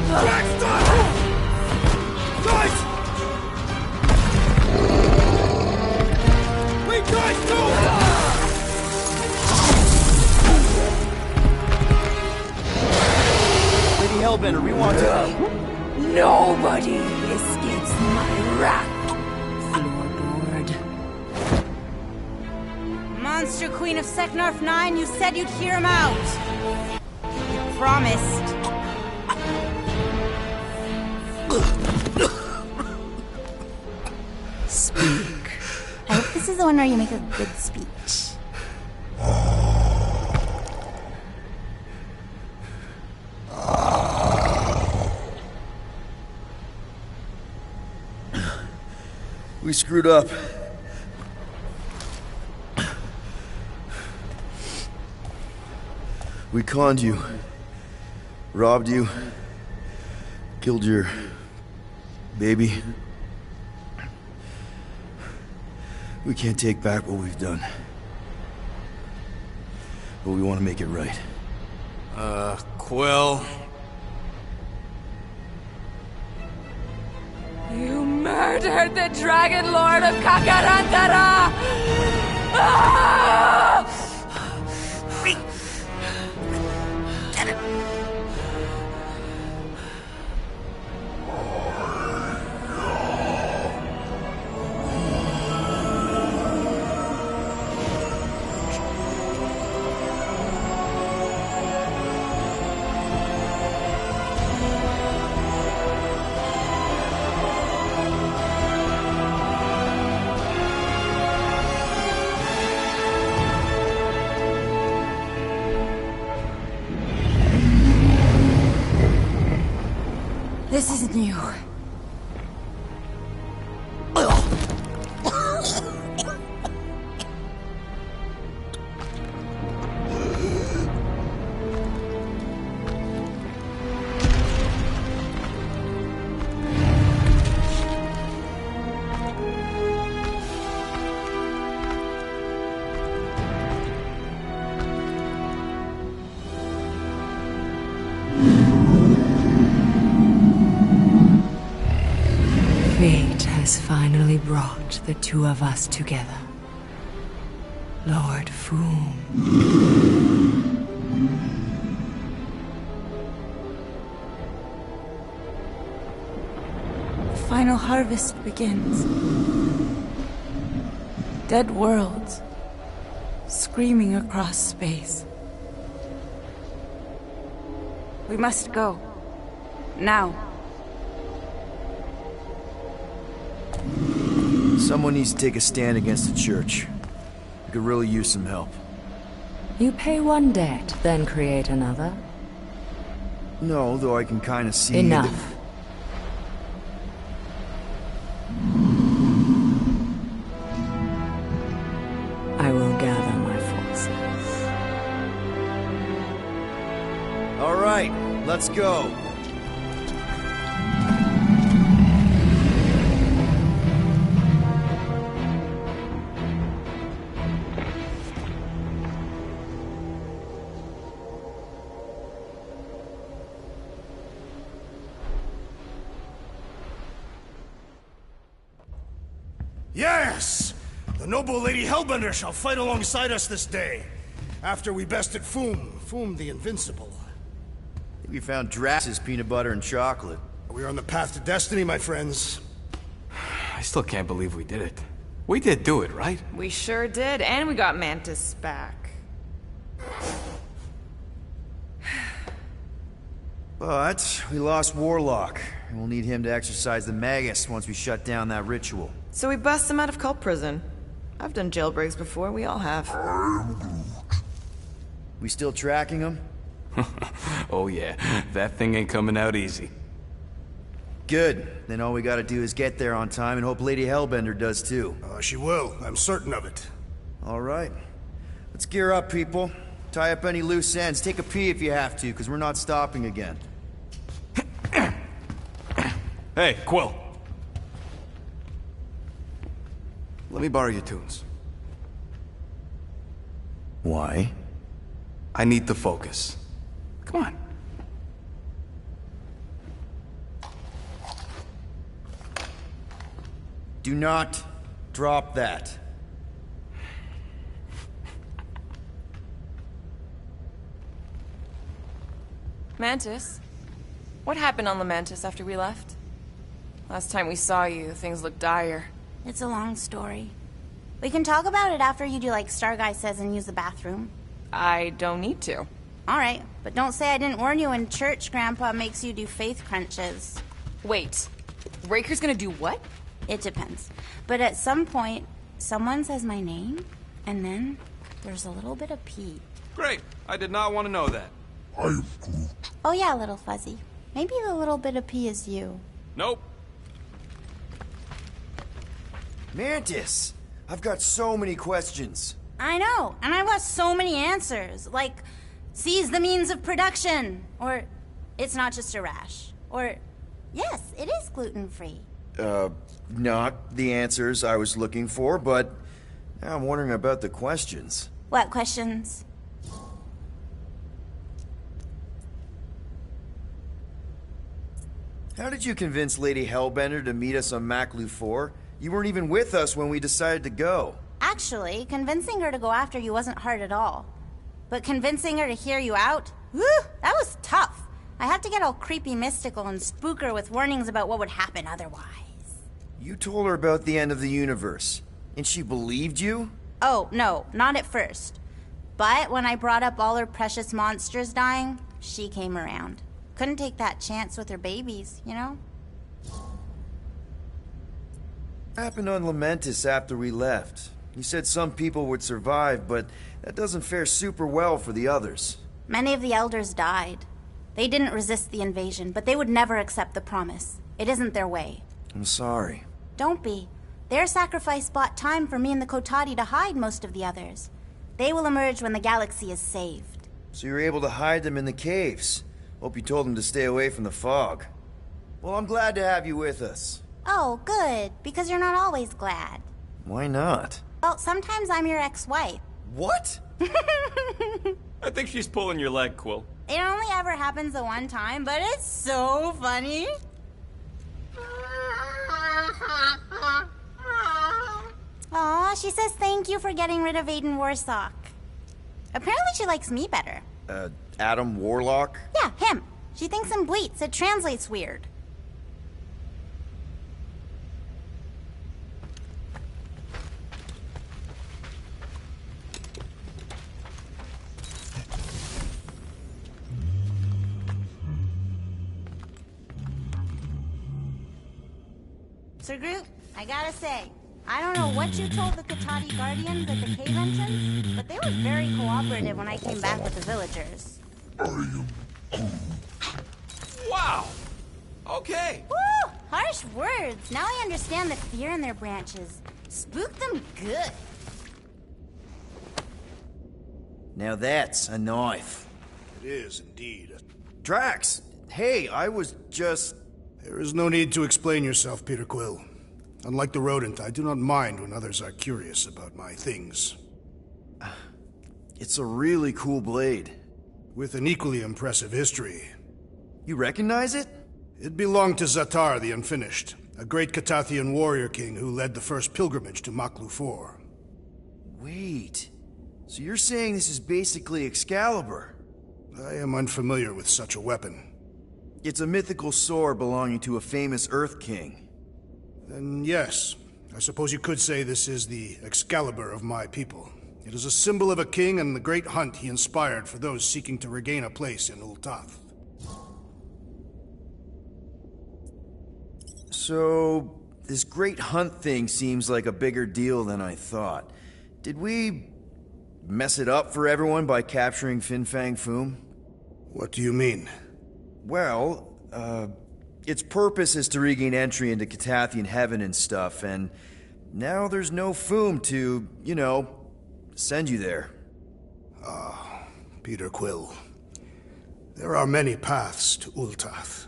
Drax, stop! Guys! Wait, guys, no! Lady Hellbender, we want to... Nobody escapes my wrath, Floorboard. Monster Queen of Seknarf 9, you said you'd hear him out. You promised. Speak. I hope this is the one where you make a good speech. We screwed up. We conned you. Robbed you. Killed your... baby. We can't take back what we've done. But we want to make it right. Quill. You murdered the Dragon Lord of Kakarantara! Ah! This isn't you. Fate has finally brought the two of us together. Lord Foom. The final harvest begins. Dead worlds, screaming across space. We must go. Now. Someone needs to take a stand against the church. We could really use some help. You pay one debt, then create another. No, though I can kind of see... Enough. I will gather my forces. All right, let's go. Yes! The noble Lady Hellbender shall fight alongside us this day. After we bested Foom the Invincible. I think we found Drax's peanut butter and chocolate. We are on the path to destiny, my friends. I still can't believe we did it. We did do it, right? We sure did, and we got Mantis back. But we lost Warlock, and we'll need him to exercise the Magus once we shut down that ritual. So we bust him out of cult prison. I've done jailbreaks before, we all have. We still tracking him? Oh yeah, that thing ain't coming out easy. Good. Then all we gotta do is get there on time and hope Lady Hellbender does too. She will. I'm certain of it. All right. Let's gear up, people. Tie up any loose ends. Take a pee if you have to, because we're not stopping again. Hey, Quill. Let me borrow your tunes. Why? I need to focus. Come on. Do not drop that. Mantis? What happened on the Mantis after we left? Last time we saw you, things looked dire. It's a long story. We can talk about it after you do like Starguy says and use the bathroom. I don't need to. Alright, but don't say I didn't warn you in church Grandpa makes you do faith crunches. Wait, Raker's gonna do what? It depends. But at some point, someone says my name, and then there's a little bit of pee. Great. I did not want to know that. Oh yeah, little fuzzy. Maybe the little bit of pee is you. Nope. Mantis! I've got so many questions. I know, and I've got so many answers. Like, seize the means of production. Or, it's not just a rash. Or, yes, it is gluten-free. Not the answers I was looking for, but now I'm wondering about the questions. What questions? How did you convince Lady Hellbender to meet us on Maklu 4? You weren't even with us when we decided to go. Actually, convincing her to go after you wasn't hard at all. But convincing her to hear you out? Whew, that was tough. I had to get all creepy mystical and spook her with warnings about what would happen otherwise. You told her about the end of the universe, and she believed you? Oh, no, not at first. But when I brought up all her precious monsters dying, she came around. Couldn't take that chance with her babies, you know? Happened on Lamentis after we left. You said some people would survive, but that doesn't fare super well for the others. Many of the elders died. They didn't resist the invasion, but they would never accept the promise. It isn't their way. I'm sorry. Don't be. Their sacrifice bought time for me and the Kotati to hide most of the others. They will emerge when the galaxy is saved. So you're able to hide them in the caves. Hope you told them to stay away from the fog. Well, I'm glad to have you with us. Oh, good, because you're not always glad. Why not? Well, sometimes I'm your ex-wife. What? I think she's pulling your leg, Quill. It only ever happens the one time, but it's so funny. Aw, she says thank you for getting rid of Aiden Warsock. Apparently she likes me better. Adam Warlock? Yeah, him. She thinks him bleats. It translates weird. Sir Groot, I gotta say, I don't know what you told the Kotati Guardians at the cave entrance, but they were very cooperative when I came back with the villagers. Wow! Okay. Woo! Harsh words. Now I understand the fear in their branches. Spook them good. Now that's a knife. It is indeed. Drax! Hey, I was just... There is no need to explain yourself, Peter Quill. Unlike the rodent, I do not mind when others are curious about my things. It's a really cool blade. With an equally impressive history. You recognize it? It belonged to Zatar the Unfinished, a great Catathian warrior king who led the first pilgrimage to Maklu 4. Wait, so you're saying this is basically Excalibur? I am unfamiliar with such a weapon. It's a mythical sword belonging to a famous Earth King. Then yes, I suppose you could say this is the Excalibur of my people. It is a symbol of a king and the great hunt he inspired for those seeking to regain a place in Ul'Tath. So, this great hunt thing seems like a bigger deal than I thought. Did we mess it up for everyone by capturing Fin Fang Foom? What do you mean? Well, its purpose is to regain entry into Catathian heaven and stuff, and now there's no Foom to, you know, send you there. Peter Quill. There are many paths to Ul'Tath.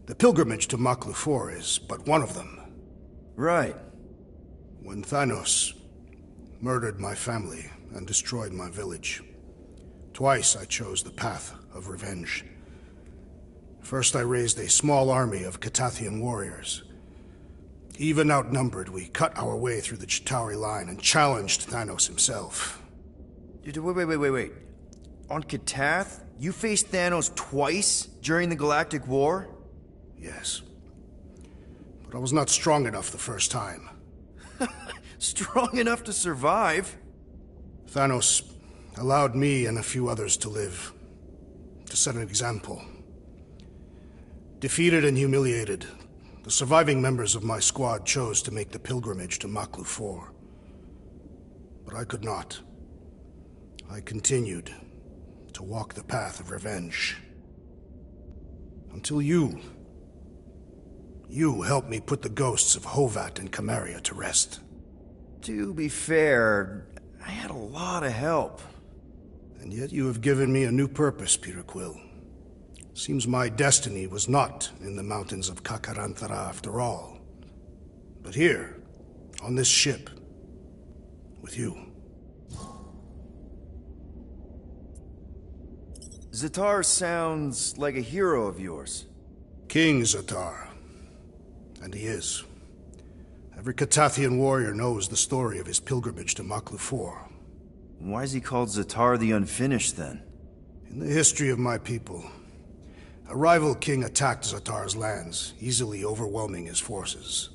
The pilgrimage to Maklu 4 is but one of them. Right. When Thanos murdered my family and destroyed my village, twice I chose the path of revenge. First, I raised a small army of Catathian warriors. Even outnumbered, we cut our way through the Chitauri line and challenged Thanos himself. Wait. On Katath, you faced Thanos twice during the Galactic War? Yes. But I was not strong enough the first time. Strong enough to survive? Thanos allowed me and a few others to live, to set an example. Defeated and humiliated, the surviving members of my squad chose to make the pilgrimage to Maklu 4. But I could not. I continued to walk the path of revenge. Until you helped me put the ghosts of Hovat and Kamaria to rest. To be fair, I had a lot of help. And yet you have given me a new purpose, Peter Quill. Seems my destiny was not in the mountains of Kakarantara after all, but here, on this ship, with you. Zatar sounds like a hero of yours. King Zatar. And he is. Every Katathian warrior knows the story of his pilgrimage to Maklu 4. Why is he called Zatar the Unfinished, then? In the history of my people, a rival king attacked Zatar's lands, easily overwhelming his forces.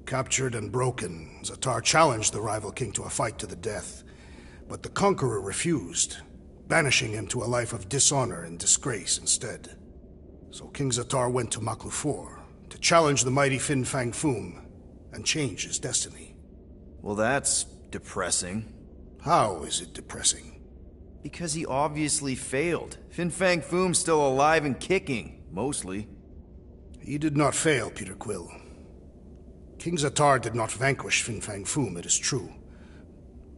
Captured and broken, Zatar challenged the rival king to a fight to the death, but the conqueror refused, banishing him to a life of dishonor and disgrace instead. So King Zatar went to Maklu 4 to challenge the mighty Fin Fang Foom and change his destiny. Well, that's depressing. How is it depressing? Because he obviously failed. Fin Fang Foom's still alive and kicking, mostly. He did not fail, Peter Quill. King Zatar did not vanquish Fin Fang Foom, it is true.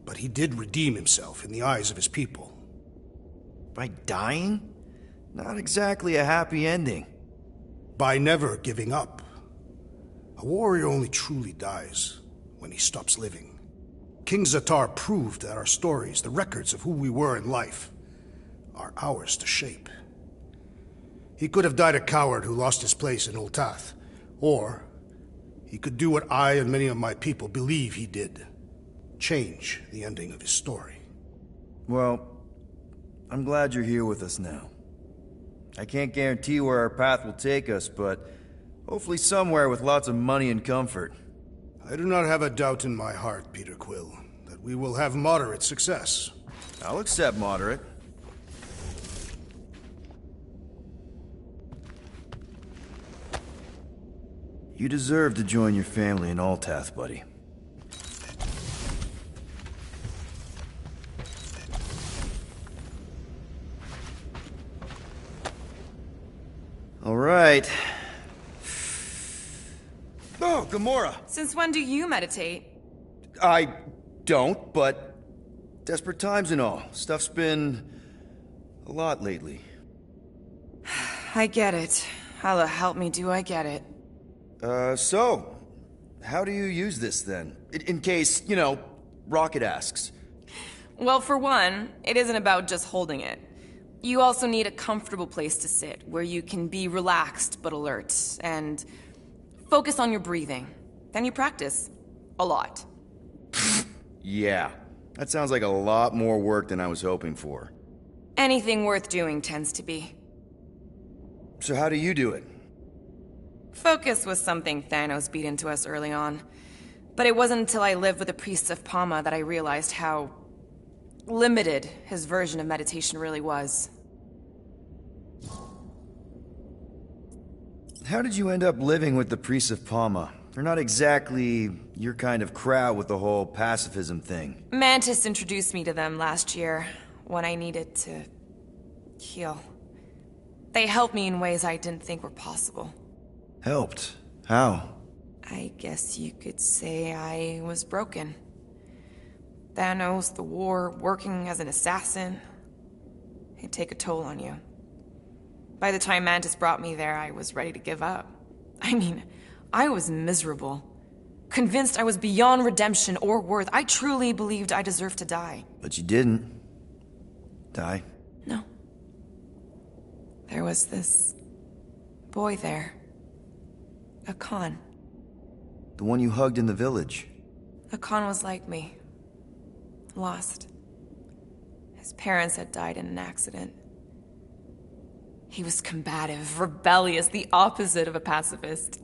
But he did redeem himself in the eyes of his people. By dying? Not exactly a happy ending. By never giving up. A warrior only truly dies when he stops living. King Zatar proved that our stories, the records of who we were in life, are ours to shape. He could have died a coward who lost his place in Ultath, or he could do what I and many of my people believe he did. Change the ending of his story. Well, I'm glad you're here with us now. I can't guarantee where our path will take us, but hopefully somewhere with lots of money and comfort. I do not have a doubt in my heart, Peter Quill, that we will have moderate success. I'll accept moderate. You deserve to join your family in Ultath, buddy. All right. Oh, Gamora! Since when do you meditate? I don't, but desperate times and all. Stuff's been a lot lately. I get it. Allah help me, do I get it. So, how do you use this then? In case, you know, Rocket asks. Well, for one, it isn't about just holding it. You also need a comfortable place to sit, where you can be relaxed but alert, and focus on your breathing. Then you practice. A lot. Yeah, that sounds like a lot more work than I was hoping for. Anything worth doing tends to be. So how do you do it? Focus was something Thanos beat into us early on. But it wasn't until I lived with the priests of Pama that I realized how limited his version of meditation really was. How did you end up living with the priests of Pama? They're not exactly your kind of crowd with the whole pacifism thing. Mantis introduced me to them last year, when I needed to heal. They helped me in ways I didn't think were possible. Helped? How? I guess you could say I was broken. Thanos, the war, working as an assassin. It'd take a toll on you. By the time Mantis brought me there, I was ready to give up. I mean, I was miserable. Convinced I was beyond redemption or worth. I truly believed I deserved to die. But you didn't. Die? No. There was this boy there. Akan. The one you hugged in the village. Akan was like me. Lost. His parents had died in an accident. He was combative, rebellious, the opposite of a pacifist.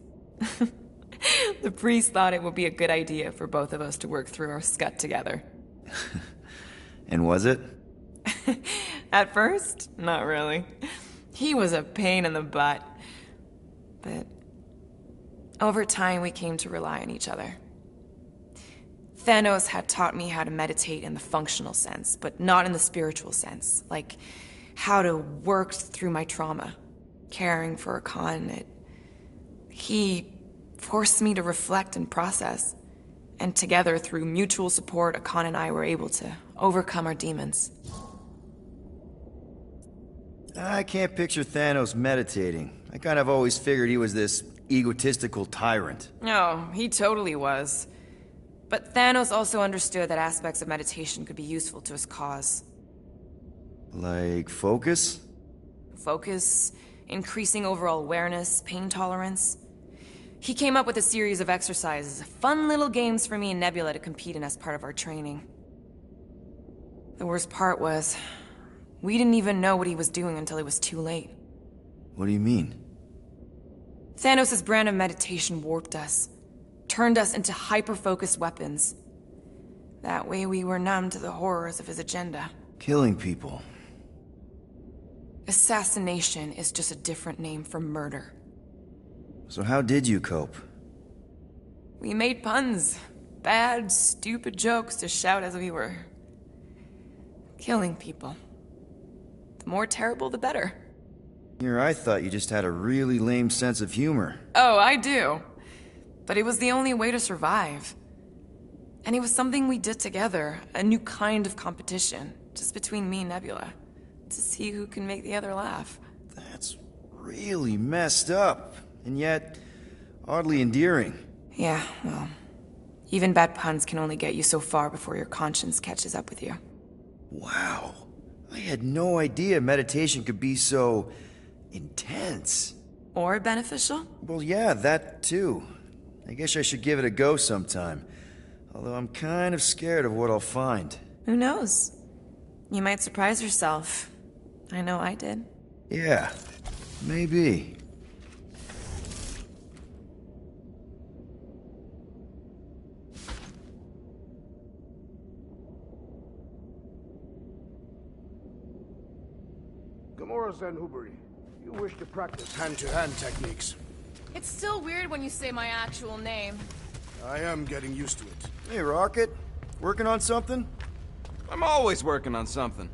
The priest thought it would be a good idea for both of us to work through our scut together. And was it? At first, not really. He was a pain in the butt. But over time, we came to rely on each other. Thanos had taught me how to meditate in the functional sense, but not in the spiritual sense. Like how to work through my trauma. Caring for Akan, he forced me to reflect and process. And together, through mutual support, Akan and I were able to overcome our demons. I can't picture Thanos meditating. I kind of always figured he was this egotistical tyrant. Oh, he totally was. But Thanos also understood that aspects of meditation could be useful to his cause. Like focus? Focus, increasing overall awareness, pain tolerance. He came up with a series of exercises, fun little games for me and Nebula to compete in as part of our training. The worst part was, we didn't even know what he was doing until it was too late. What do you mean? Thanos' brand of meditation warped us, turned us into hyper-focused weapons. That way we were numb to the horrors of his agenda. Killing people. Assassination is just a different name for murder. So how did you cope? We made puns. Bad, stupid jokes to shout as we were killing people. The more terrible, the better. Here, I thought you just had a really lame sense of humor. Oh, I do. But it was the only way to survive. And it was something we did together, a new kind of competition, just between me and Nebula, to see who can make the other laugh. That's really messed up, and yet oddly endearing. Yeah, well, even bad puns can only get you so far before your conscience catches up with you. Wow. I had no idea meditation could be so intense. Or beneficial? Well, yeah, that too. I guess I should give it a go sometime. Although I'm kind of scared of what I'll find. Who knows? You might surprise yourself. I know I did. Yeah, maybe. Gamora Zanhubari, you wish to practice hand-to-hand techniques. It's still weird when you say my actual name. I am getting used to it. Hey, Rocket. Working on something? I'm always working on something.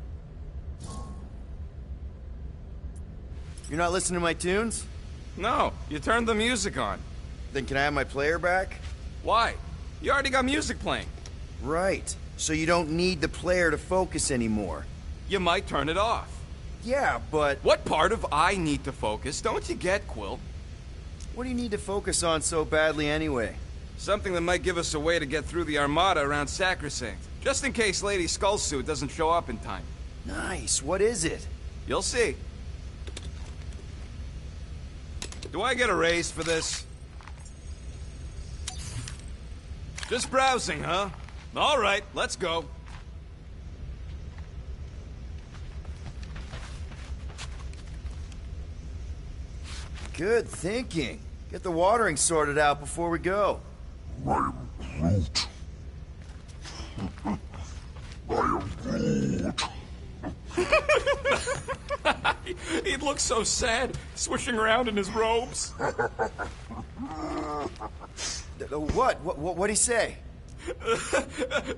You're not listening to my tunes? No, you turned the music on. Then can I have my player back? Why? You already got music playing. Right. So you don't need the player to focus anymore. You might turn it off. Yeah, but... What part of I need to focus don't you get, Quill? What do you need to focus on so badly anyway? Something that might give us a way to get through the Armada around Sacrosanct. Just in case Lady Skullsuit doesn't show up in time. Nice. What is it? You'll see. Do I get a raise for this? Just browsing, huh? All right, let's go. Good thinking. Get the watering sorted out before we go. I am Groot. I am Groot. He looks so sad, swishing around in his robes. What'd he say?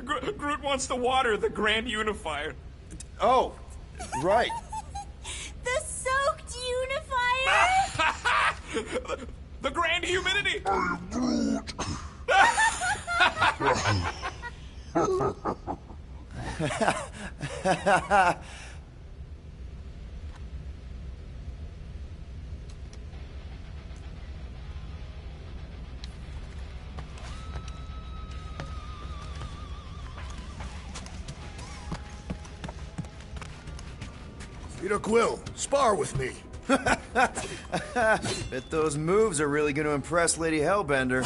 Groot wants to water the Grand Unifier. Oh, right. The soaked unifier? The Grand Humidity! I am Groot. Peter Quill, spar with me. Bet those moves are really going to impress Lady Hellbender.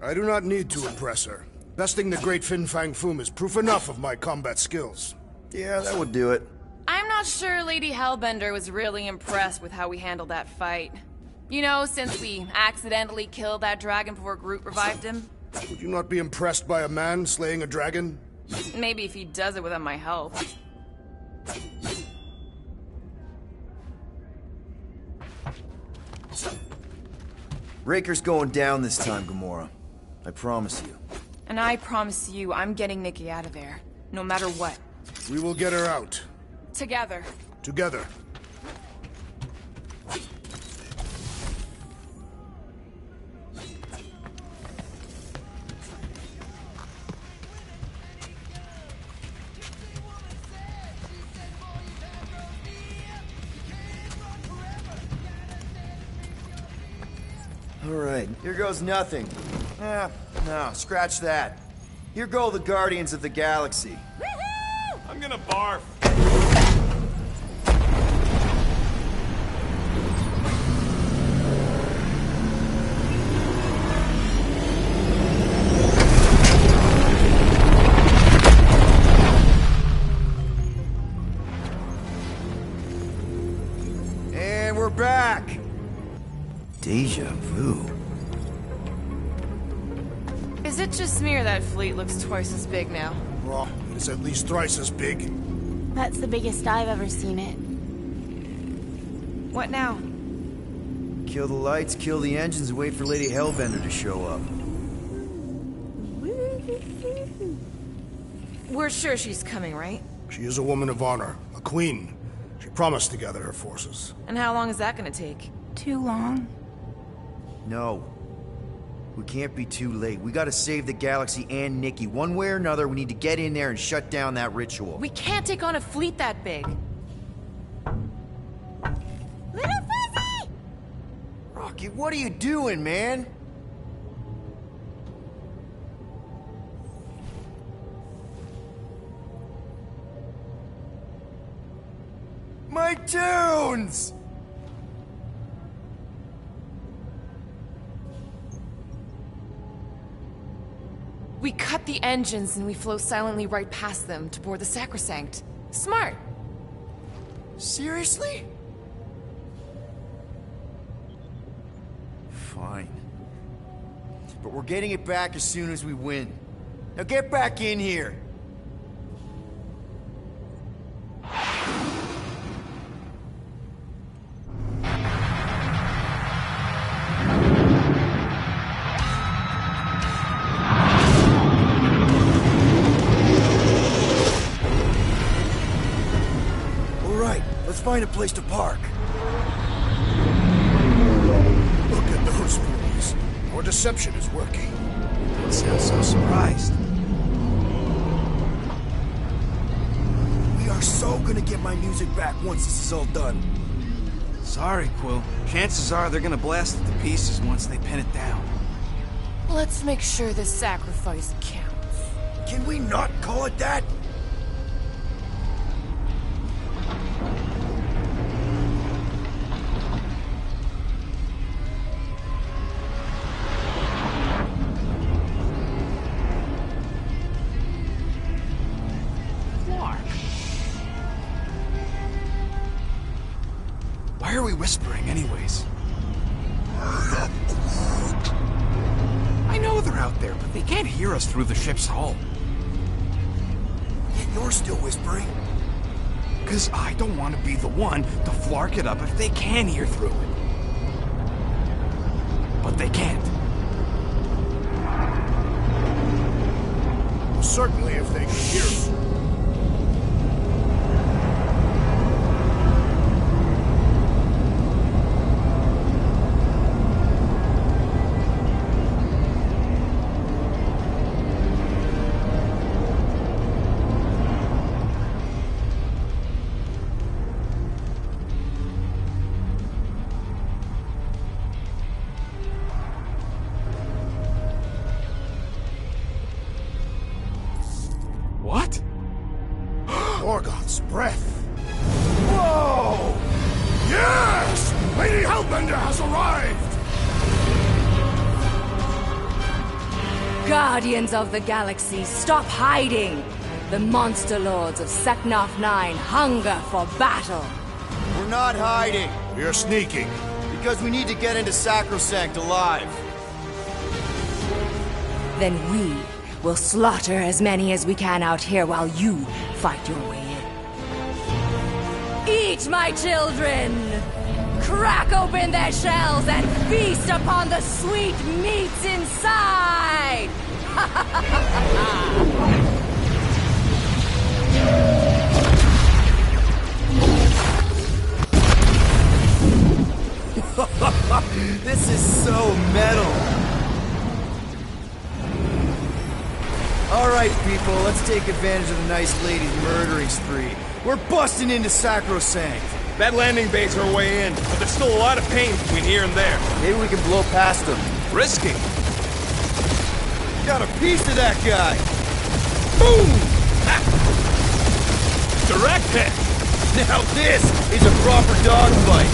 I do not need to impress her. Besting the great Fin Fang Foom is proof enough of my combat skills. Yeah, that would do it. I'm not sure Lady Hellbender was really impressed with how we handled that fight. You know, since we accidentally killed that dragon before Groot revived him. Would you not be impressed by a man slaying a dragon? Maybe if he does it without my help. Raker's going down this time, Gamora. I promise you. And I promise you, I'm getting Nikki out of there, no matter what. We will get her out. Together. Together. right, here goes nothing. No, scratch that. Here go the Guardians of the Galaxy. I'm gonna barf. And we're back. Deja vu. Is it just me or that fleet looks twice as big now? Well, it's at least thrice as big. That's the biggest I've ever seen it. What now? Kill the lights, kill the engines, and wait for Lady Hellbender to show up. We're sure she's coming, right? She is a woman of honor, a queen. She promised to gather her forces. And how long is that gonna take? Too long. No. We can't be too late. We gotta save the galaxy and Nikki. One way or another, we need to get in there and shut down that ritual. We can't take on a fleet that big. Little Fuzzy! Rocky, what are you doing, man? My tunes! We cut the engines and we flow silently right past them to board the Sacrosanct. Smart. Seriously? Fine. But we're getting it back as soon as we win. Now get back in here! Find a place to park. Look at those boys. Our deception is working. You sound so surprised. We are so gonna get my music back once this is all done. Sorry, Quill. Chances are they're gonna blast it to pieces once they pin it down. Let's make sure this sacrifice counts. Can we not call it that? Why are we whispering anyways? I know they're out there, but they can't hear us through the ship's hull. Yet you're still whispering. Because I don't want to be the one to flark it up if they can hear through it. But they can't. Certainly if they can hear us. What? Gorgon's breath. Whoa! Yes! Lady Hellbender has arrived! Guardians of the Galaxy, stop hiding! The monster lords of Seknarf 9 hunger for battle. We're not hiding. We are sneaking. Because we need to get into Sacrosanct alive. Then we will slaughter as many as we can out here while you fight your way in. Eat, my children! Crack open their shells and feast upon the sweet meats inside! This is so metal. All right, people, let's take advantage of the nice lady's murdering spree. We're busting into Sacrosanct. That landing bay's our way in, but there's still a lot of pain between here and there. Maybe we can blow past them. Risky. Got a piece of that guy. Boom! Direct hit. Now this is a proper dogfight.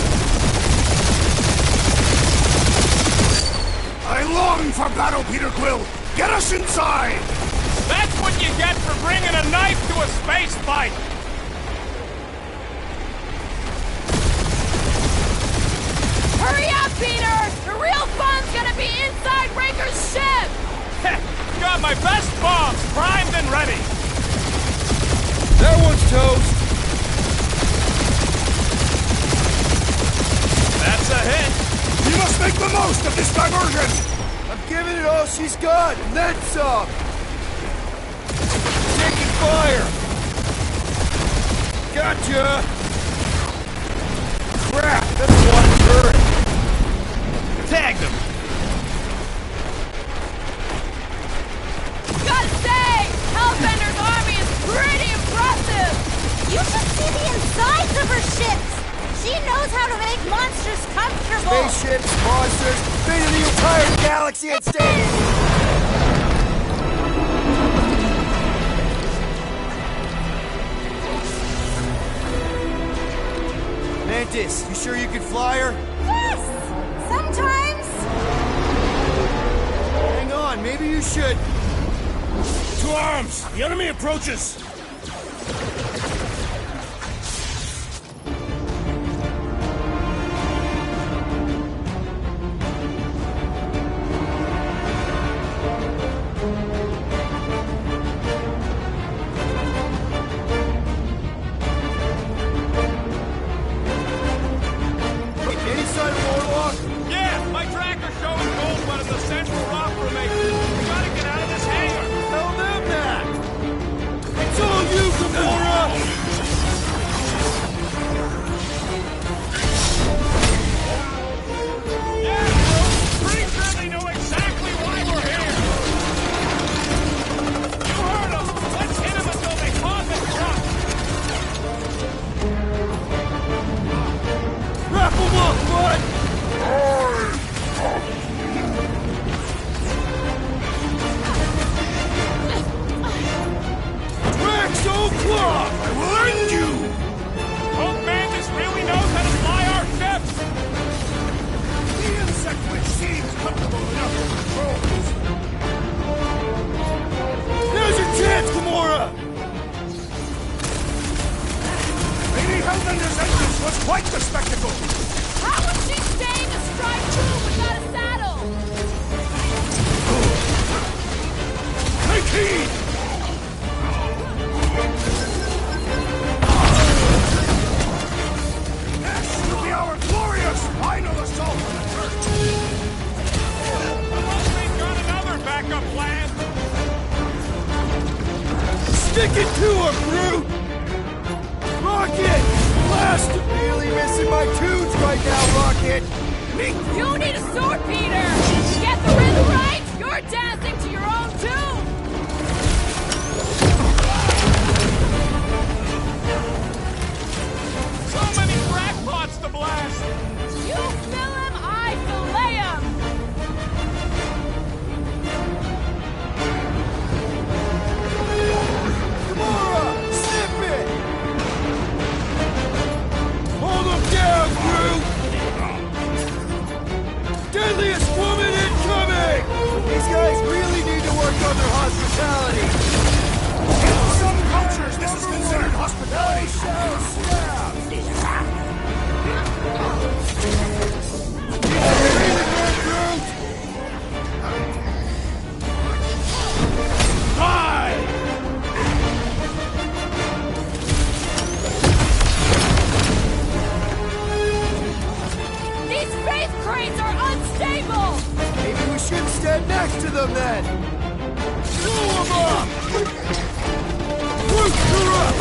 I long for battle, Peter Quill. Get us inside. That's what you get for bringing a knife to a space fight. Hurry up, Peter! The real fun's gonna be inside Raker's ship! Got my best bombs primed and ready. That one's toast. That's a hit. We must make the most of this diversion. I'm giving it all she's got, and then some. Taking fire. Gotcha. Crap, that's a water turret. Tag them. Gotta say, Hellbender's army is pretty impressive! You should see the insides of her ships! She knows how to make monsters comfortable! Spaceships, monsters, fate of the entire galaxy at stake! Mantis, you sure you can fly her? Yes! Sometimes! Hang on, maybe you should. To arms! The enemy approaches! Any sign of Warlock? Yeah, my tracker's showing gold one of the central rock formations. We gotta get out of this hangar. Tell them that! It's all you, Gamora! Yeah, pretty sure they know exactly why we're here. You heard them. Let's hit them until they pause and drop. Wrap 'em up, bud! Rex O'Clock! I will end you! Hope Mantis really knows how to fly our ships. The insect which seems comfortable enough to control this. Now's your chance, Gamora! Lady Hellbender's entrance was quite the spectacle! How was she staying astride crew without a saddle? Take heed! This will be our glorious final assault on the church! Unless they've got another backup plan. Stick it to her, Groot! Rocket! Blast! Really missing my tunes right now, Rocket! You need a sword, Peter! Get the rhythm right! You're dancing to your own tune! So many crackpots to blast. You fill him, I fillet him! Gamora! Snip it! Hold him down, Groot! Deadliest woman incoming! These guys really need to work on their hospitality. In some cultures, this is considered hospitality. Fine. These faith cranes are unstable! Maybe we should stand next to them then. Blow them up! Groot, you're up!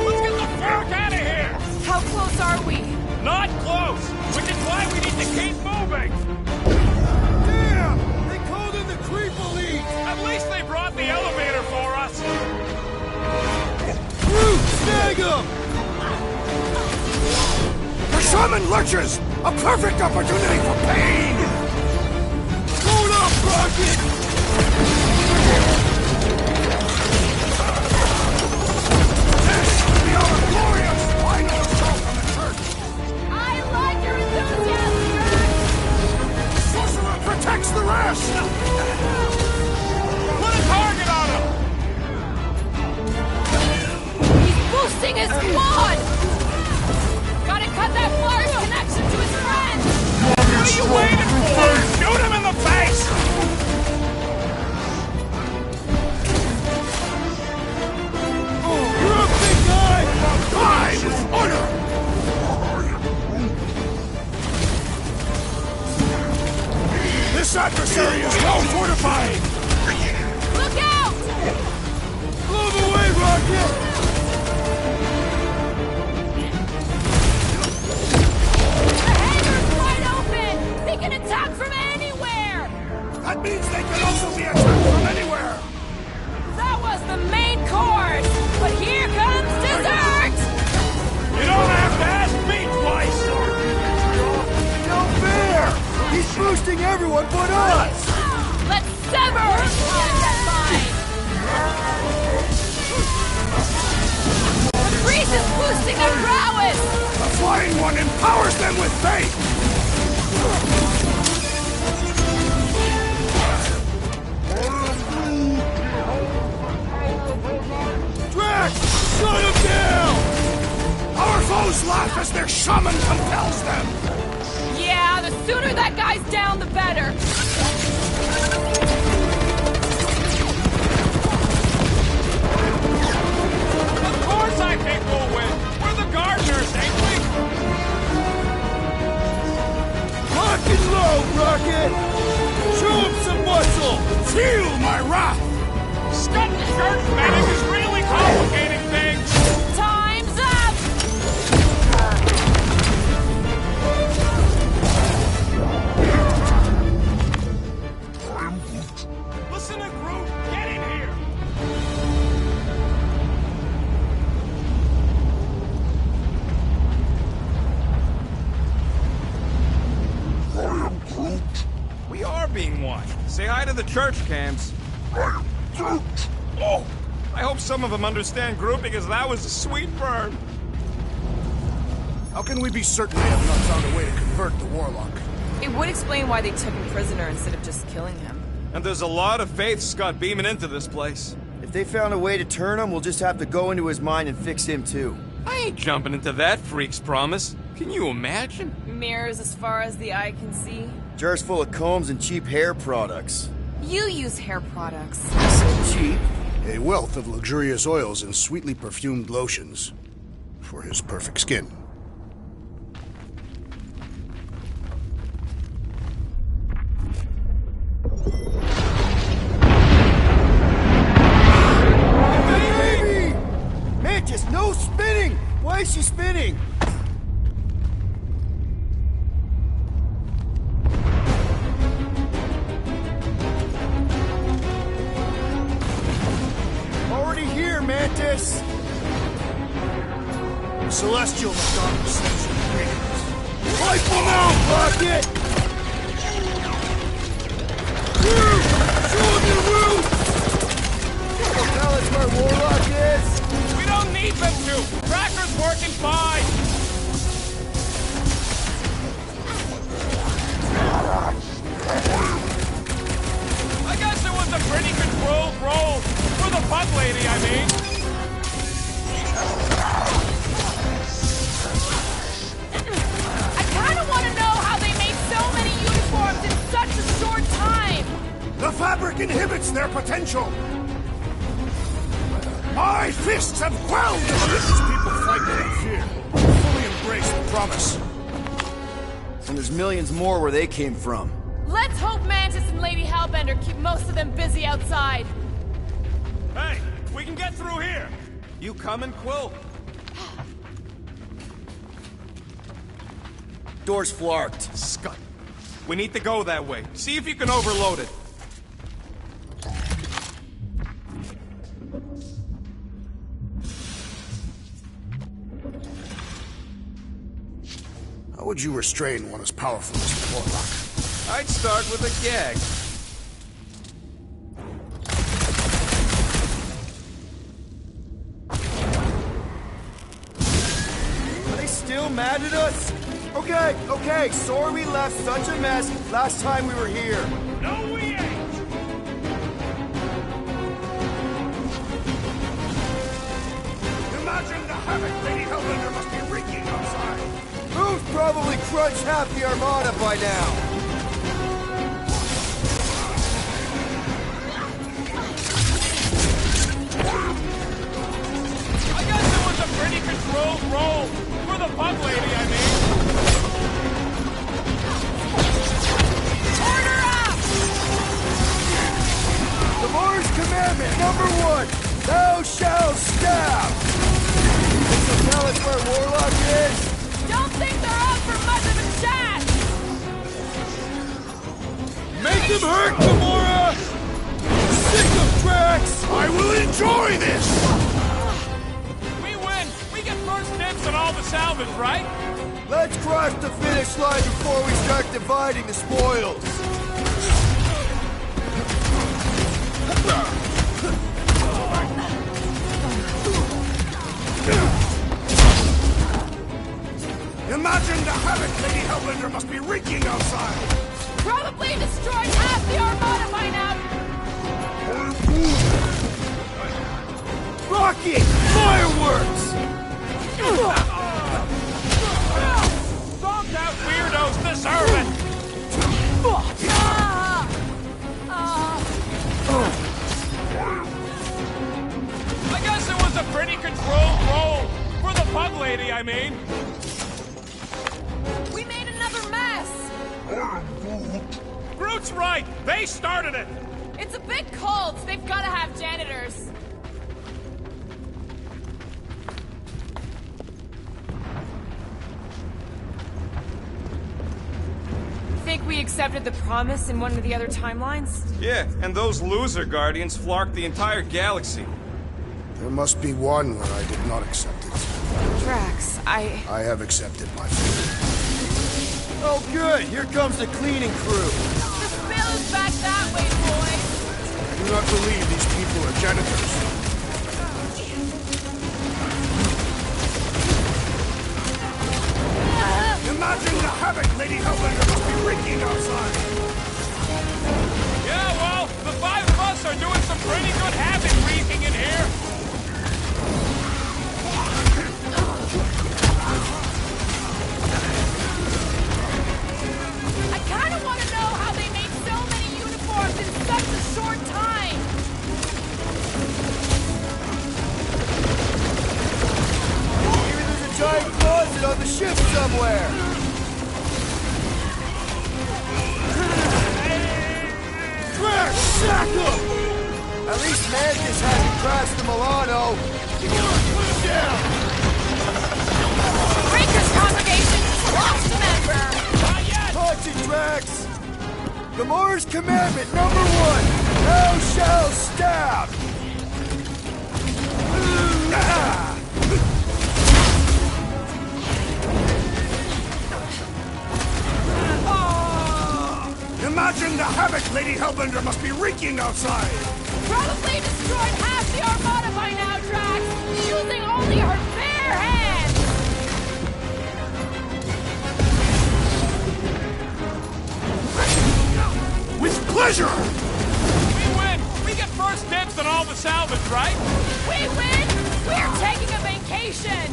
Let's get the fuck out of here. How close are we? Not close, which is why we need to keep moving. Damn! They called in the Creep Elite! At least they brought the elevator for us. Groot, snag him! The shaman lurches! A perfect opportunity for pain! Protects the rest! Put a target on him! He's boosting his squad! Gotta cut that Flar's connection to his friends! What are you waiting for? Shoot him in the face! You're a big guy! Die with honor! This adversary is well fortified! Look out! Blow the way, Rocket! The hangar's wide open! They can attack from anywhere! That means they can also be attacked from anywhere! That was the main course! But here comes dessert! You don't have to ask me twice! No fair! He's boosting everyone but us! Let's sever his that line! The breeze is boosting their prowess! The Flying One empowers them with faith! Drax! Shut him down! Our foes laugh as their shaman compels them! Yeah, the sooner that guy's down, the better! Of course I think we'll win! We're the gardeners, ain't we? Lock and load, Rocket! Show him some muscle! Feel my wrath! Scud and skirt medic is really complicating things! Time's up! Listen to Groot! Get in here! We are being watched. Say hi to the church cams. Oh! I hope some of them understand Groot because that was a sweet burn. How can we be certain they have not found a way to convert the Warlock? It would explain why they took him prisoner instead of just killing him. And there's a lot of faith Scott beaming into this place. If they found a way to turn him, we'll just have to go into his mind and fix him too. I ain't jumping into that freak's promise. Can you imagine? Mirrors as far as the eye can see. Jars full of combs and cheap hair products. You use hair products. So cheap. A wealth of luxurious oils and sweetly perfumed lotions. For his perfect skin. Baby! Mantis, no spinning! Why is she spinning? Already here, Mantis! Celestial Madonna sends you greetings. Rifle now, Rocket! Woo! Show him your roots! Tell us where Warlock is! We don't need them to! Tracker's working fine! I guess it was a pretty controlled roll. For the bug lady, I mean. I kinda wanna know how they made so many uniforms in such a short time! The fabric inhibits their potential. My fists have quelled the These people fight without fear. Fully embrace the promise. And there's millions more where they came from. Let's hope Mantis and Lady Hellbender keep most of them busy outside. Hey, we can get through here. You coming, Quill? Door's flarked. Scott. We need to go that way. See if you can overload it. How would you restrain one as powerful as the Warlock? I'd start with a gag. still mad at us? Okay, sorry we left such a mess last time we were here. No, we ain't! Imagine the havoc Lady Hellbender must be wreaking outside. Who's probably crunched half the armada by now? I guess it was a pretty controlled roll. For the pug lady, I mean. Order up! The Mars commandment #1, thou shalt stab! So tell us where Warlock is? Don't think they're up for much of a chat! Make him hurt, Gamora! Sick of Drax! I will enjoy this! We win! We get first dibs on all the salvage, right? Let's cross the finish line before we start dividing the spoils. Imagine the havoc Lady Hellbender must be wreaking outside. Probably destroyed half the armada by now! Rocket! Fireworks! Thumbed out weirdos deserve it! I guess it was a pretty controlled roll. For the pug lady, I mean. We made another mess! Groot's right! They started it! It's a big cult. They've got to have janitors. Think we accepted the promise in one of the other timelines? Yeah, and those loser Guardians flarked the entire galaxy. There must be one where I did not accept it. Drax, I have accepted my fate. Oh good, here comes the cleaning crew. The spill is back that way, boys. I do not believe these people are janitors. Imagine the havoc Lady Hellbender must be wreaking outside. Yeah, well, the five of us are doing some pretty good havoc wreaking in here. I kind of want to know how they made so many uniforms in such a short time. Maybe there's a giant closet on the ship somewhere. Drax, sack him! At least Mantis hasn't crashed the Milano. Come on, put him down! Breaker's congregation lost a member. Punch it, Drax! Gamora's commandment #1, thou shalt stab! Imagine the havoc Lady Hellbender must be wreaking outside. Probably destroyed half the armada by now, Drax, using only her bare hands. With pleasure! We win! We get first dibs on all the salvage, right? We win! We're taking a vacation!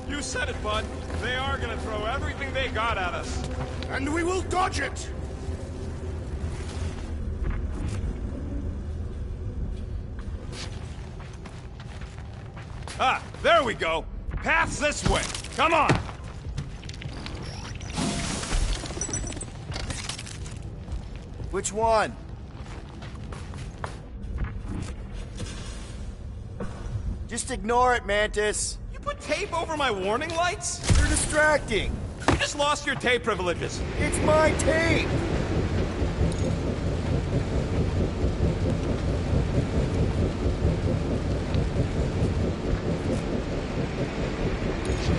You said it, bud. They are gonna throw everything they got at us. And we will dodge it! Ah, there we go. Path's this way. Come on. Which one? Just ignore it, Mantis. You put tape over my warning lights? You're distracting. You just lost your tape privileges. It's my tape.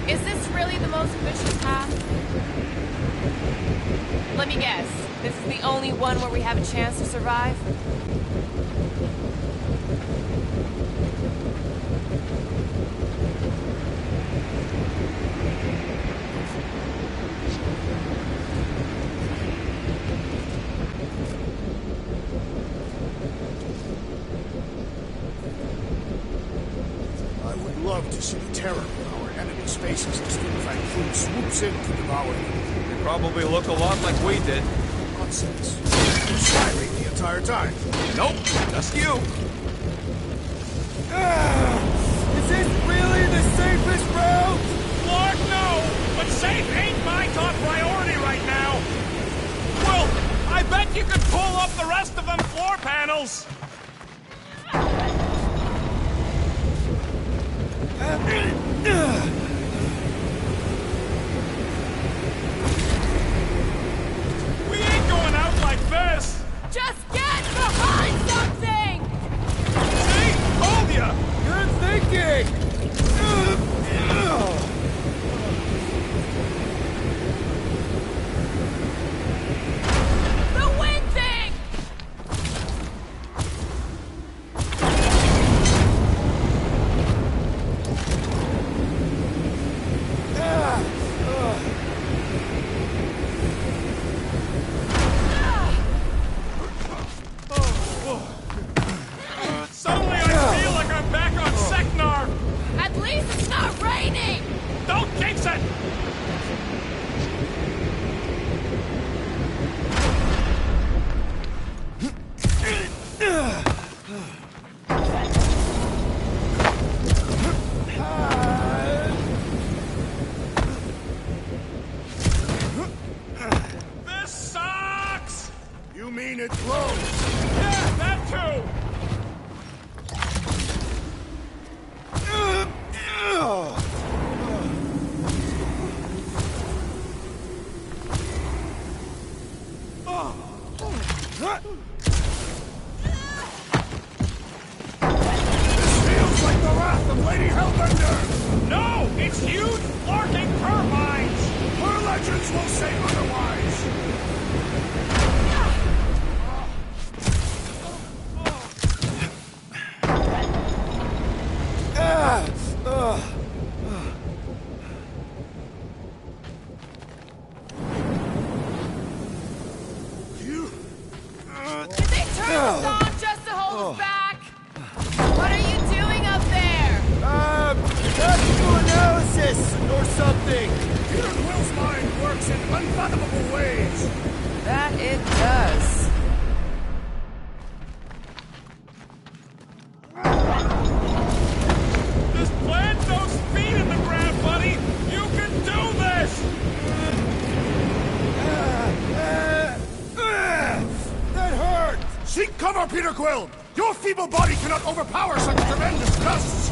Is this really the most efficient path? Let me guess. This is the only one where we have a chance to survive? I would love to see the terror on our enemies' faces as Fin Fang Foom swoops in to devour them. They probably look a lot like we did. Nonsense. You're smiling the entire time. Nope, just you. Is this really the safest route? Lord, no! But safe ain't my top priority right now! Well, I bet you could pull up the rest of them floor panels! We ain't going out like this! Just get behind something! See? Told ya! Good thinking! The wind thing! Suddenly I feel like I'm back on Seknar! At least it's not raining! Don't jinx it! This sucks! You mean it blows? Yeah, that too! This feels like the wrath of Lady Hellbender! No! It's huge larking turbines! Her legends will say otherwise! You... Did they turn this on just to hold us back? What are you doing up there? Tactical analysis or something! Peter Quill's mind works in unfathomable ways! That it does. Just plant those feet in the ground, buddy! You can do this! That hurt! Seek cover, Peter Quill! Your feeble body cannot overpower such tremendous gusts!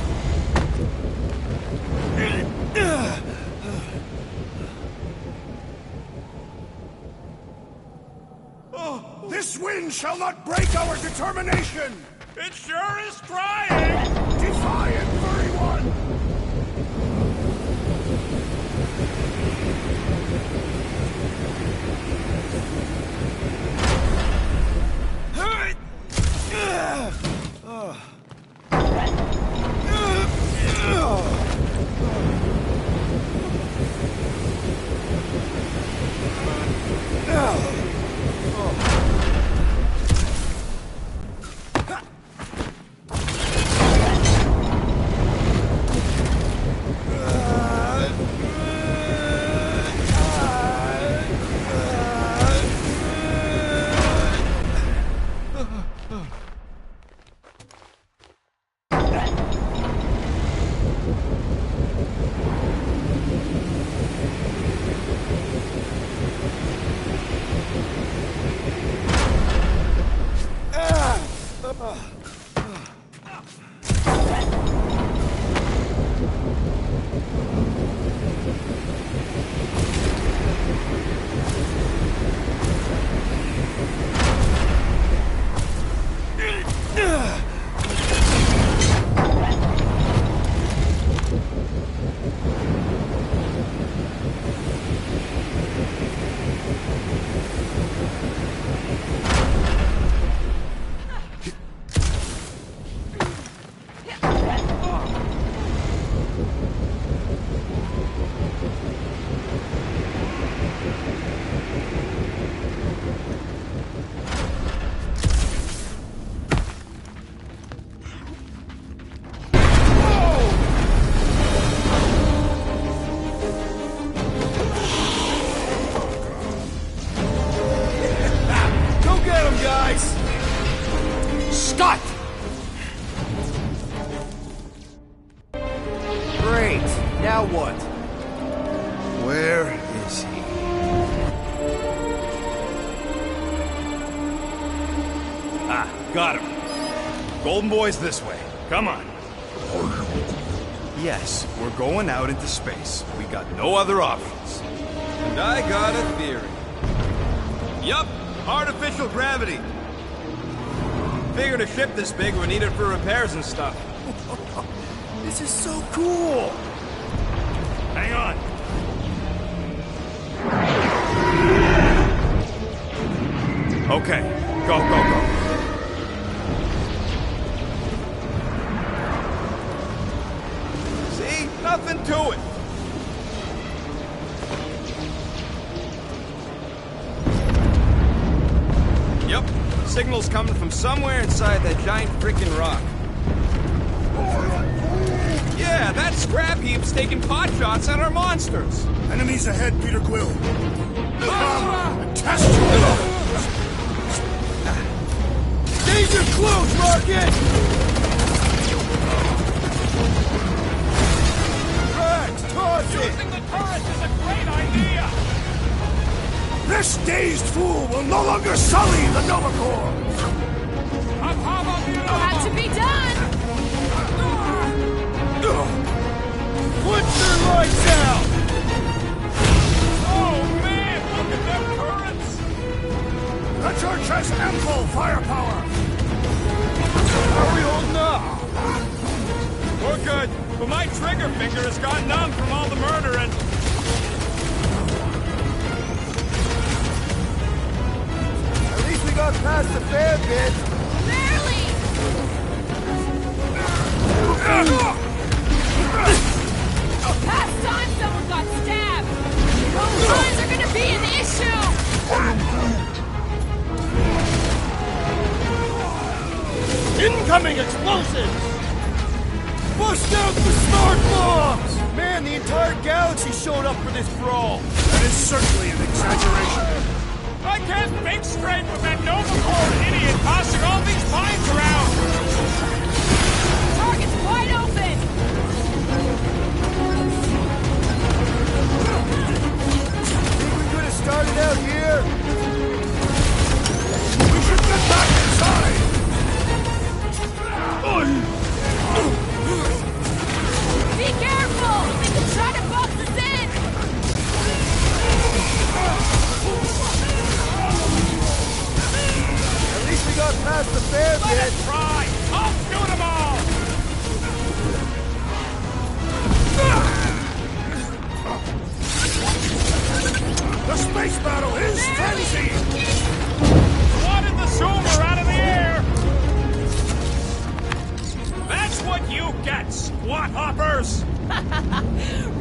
This wind shall not break our determination! It sure is trying! Defiant Furry One! Where is he? Ah, got him. Golden Boy's this way. Come on. Yes, we're going out into space. We got no other options. And I got a theory. Yup, artificial gravity. Figured a ship this big would need it for repairs and stuff. This is so cool! Hang on. Okay, go, go, go. See? Nothing to it. Yep, signal's coming from somewhere inside that giant freaking rock. Yeah, that scrap heap's taking pot shots at our monsters. Enemies ahead, Peter Quill. Come and test your love. Danger close, Rocket! Drax, toss it! Using the turret is a great idea! This dazed fool will no longer sully the Nova Corps. Had to be done! Put their lights out! Oh man, look at them turrets! The church has ample firepower. How are we holding up? We're good, but my trigger finger has gone numb from all the murdering. At least we got past the fair bit. Barely! Past time someone got stabbed! Those lines are gonna be an issue! Incoming explosives! Bust out the smart bombs! Man, the entire galaxy showed up for this brawl. That is certainly an exaggeration. I can't think straight with that Nova Corps idiot tossing all these mines around! Target's wide open! Think we could have started out here? We should get back inside. Be careful! They can try to box us in! At least we got past the fair Let bit. us try! I'll shoot them all! The space battle is frenzied. Swatted the zoomer out of the air! That's what you get, squat hoppers!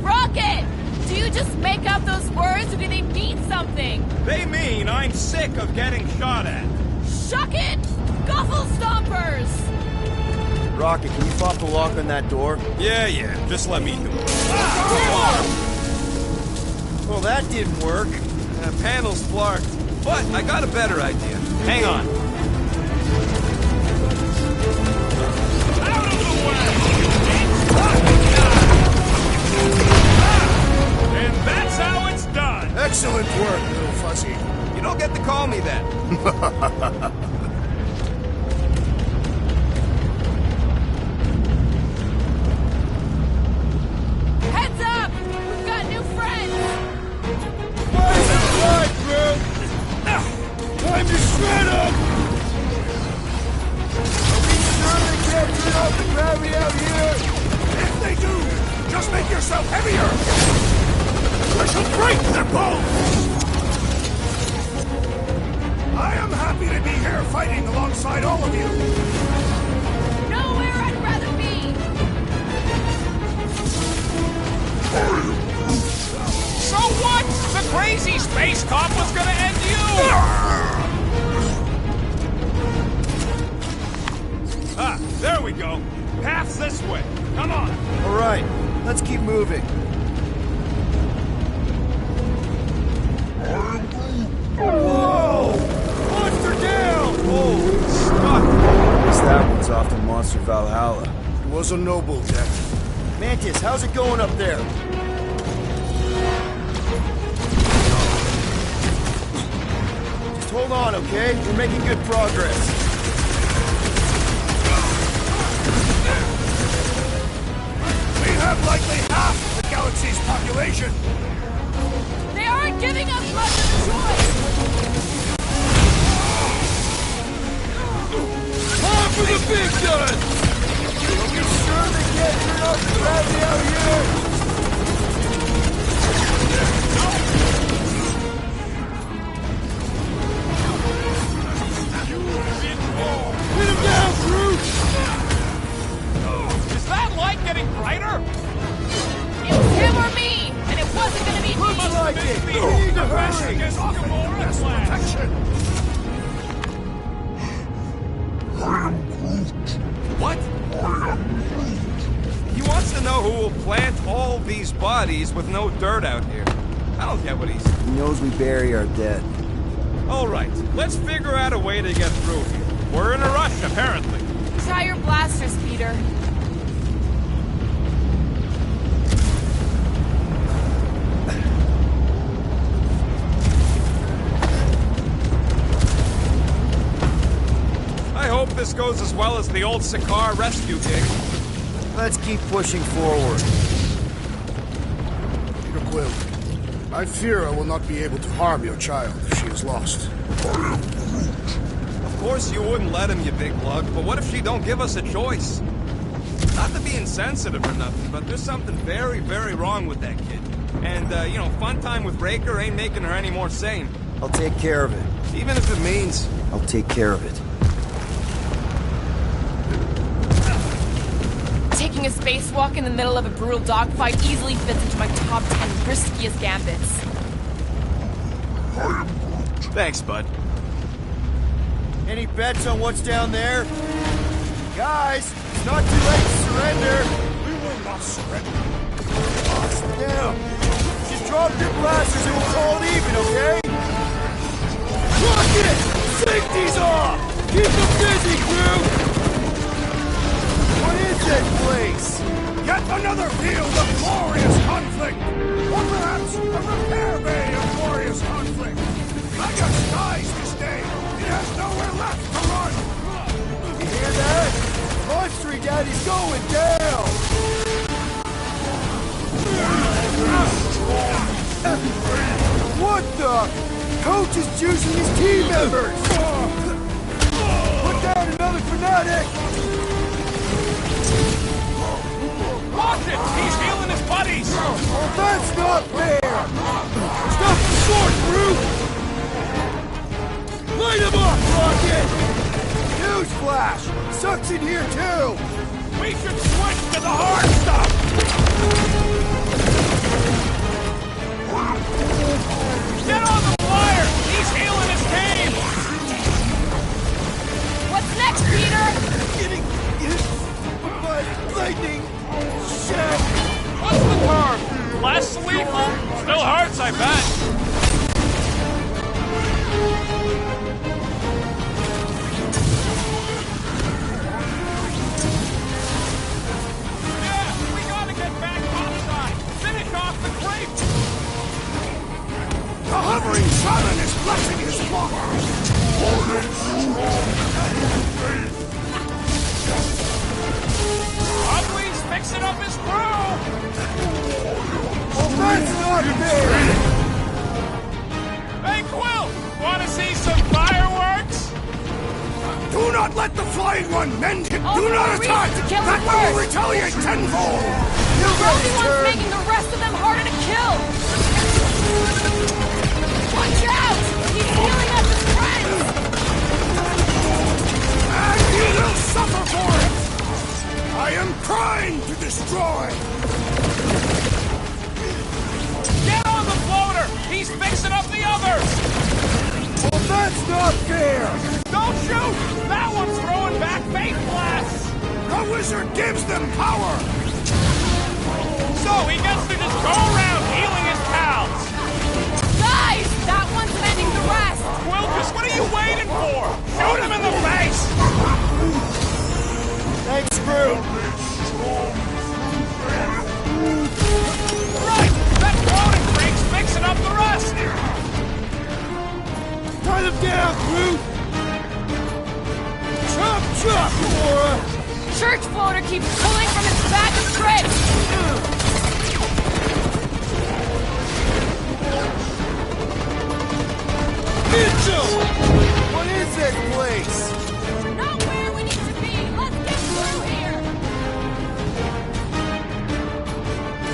Rocket! Do you just make up those words or do they mean something? They mean I'm sick of getting shot at. Shuck it! Guffle stompers! Rocket, can you pop the lock on that door? Yeah, just let me do it. Well, that didn't work. Panel's flarked. But I got a better idea. Hang on. Out of the way! And that's how it's done! Excellent work, little fuzzy. You don't get to call me that. Heads up! We've got new friends! Time to shred them! Are we sure they can't turn off the gravity out here? If they do, just make yourself heavier. I shall break their bones. I am happy to be here fighting alongside all of you. Nowhere I'd rather be! So what? The crazy space cop was gonna end you! Ah, there we go. Path's this way. Come on. All right, let's keep moving. Whoa! Monster down! Holy stuff. Guess that one's off to Monster Valhalla. It was a noble death. Mantis, how's it going up there? on, okay? We're making good progress. We have likely half the galaxy's population. They aren't giving us much of a choice! Time for the big gun! Are we sure they can't turn off the gravity out here? Hit him down, crew! Is that light getting brighter? It was him or me, and it wasn't gonna be me. Looks like it! We need to hurry! Against Gamora class. What? He wants to know who will plant all these bodies with no dirt out here. I don't get what he's... He knows we bury our dead. All right, let's figure out a way to get through here. We're in a rush, apparently. Try your blasters, Peter. I hope this goes as well as the old Sakaar rescue gig. Let's keep pushing forward. Peter Quill, I fear I will not be able to harm your child if she is lost. Of course you wouldn't let him, you big lug, but what if she don't give us a choice? Not to be insensitive or nothing, but there's something very, very wrong with that kid. And, you know, fun time with Raker ain't making her any more sane. I'll take care of it. Even if it means... I'll take care of it. Taking a spacewalk in the middle of a brutal dogfight easily fits into my top 10 riskiest gambits. Thanks, bud. Any bets on what's down there? Guys, it's not too late to surrender. We will not surrender. Down. Just drop your blasters and we'll call it even, okay? Rocket! Safety's off! Keep them busy, crew! What is that place? Yet another field of glorious conflict! Or perhaps a repair bay of glorious conflict! Magus dies this day! It has nowhere left to run! You hear that? Monstery Daddy's going down! What the? Coach is juicing his team members! Put down another fanatic! Watch it! He's healing his buddies! Well, that's not fair! Stop the sword, crew! Light him up, Rocket! Newsflash! Sucks in here, too! We should switch to the hard stuff! Get on the flyer! He's healing his team! What's next, Peter? Getting hit by lightning! Shit! What's the term? Less lethal? Still hurts, I bet. Yeah, we gotta get back topside. Finish off the creep. The hovering Shaman is blessing his flock! Ugly's fixing up his crew. Well, that's not fair! Hey, Quill! Wanna see some fireworks? Do not let the flying one mend him! All Do the not more reason attack! to kill That him one will first. retaliate tenfold! Everyone's making the rest of them harder to kill! Watch out! He's healing us as friends! And you will suffer for it! I am trying to destroy! Get on the floater! He's fixing up the others! Well, that's not fair! Don't shoot! That one's throwing back faith blasts! The wizard gives them power! So he gets to just go around healing his pals! Guys! That one's mending the rest! Quilkus, what are you waiting for? Shoot him in the face! Thanks, crew! Right! That floating freak's fixing up the rest! Tie them down, crew! keeps pulling from its bag of tricks! Mitchell! What is this place? Not where we need to be! Let's get through here!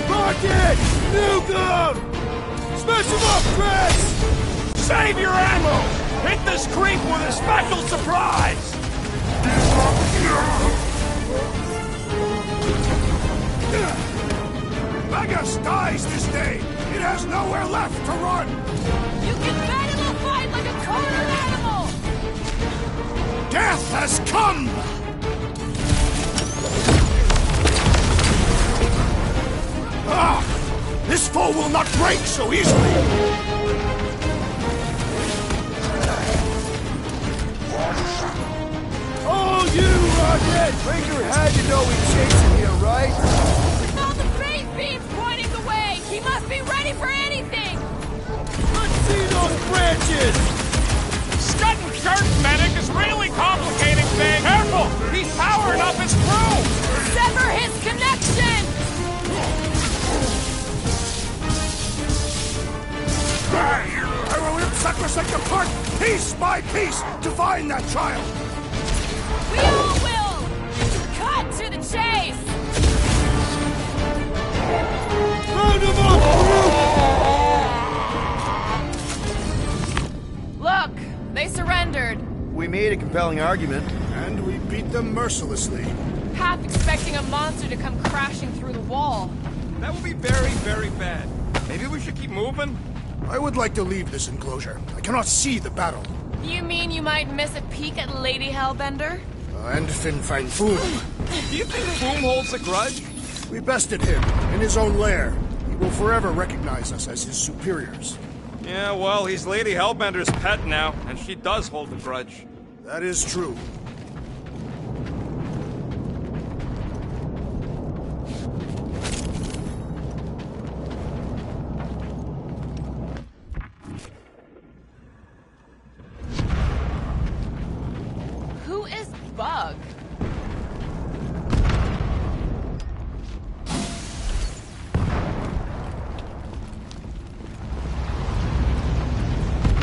Rocket! Nuke them! Smash them up, Drax! Save your ammo! Hit this creep with a special surprise! Vegas dies this day! It has nowhere left to run! You can bet it'll fight like a cornered animal! Death has come! Ah! This foe will not break so easily! Oh, you, Rocket! Raker had to know we'd chase him here, right? With all the faith beams pointing the way, he must be ready for anything! Let's see those branches! Scudding Shirt Medic is really complicating things! Careful! He's powering up his crew! Sever his connection! I will rip Sacrosanct apart, piece by piece, to find that child! We all will! Cut to the chase! Round him up! Look! They surrendered. We made a compelling argument. And we beat them mercilessly. Half expecting a monster to come crashing through the wall. That would be very, very bad. Maybe we should keep moving? I would like to leave this enclosure. I cannot see the battle. You mean you might miss a peek at Lady Hellbender? And Fin Fang Foom. Do you think Foom holds a grudge? We bested him in his own lair. He will forever recognize us as his superiors. Yeah, well, he's Lady Hellbender's pet now, and she does hold a grudge. That is true. Who is Bug?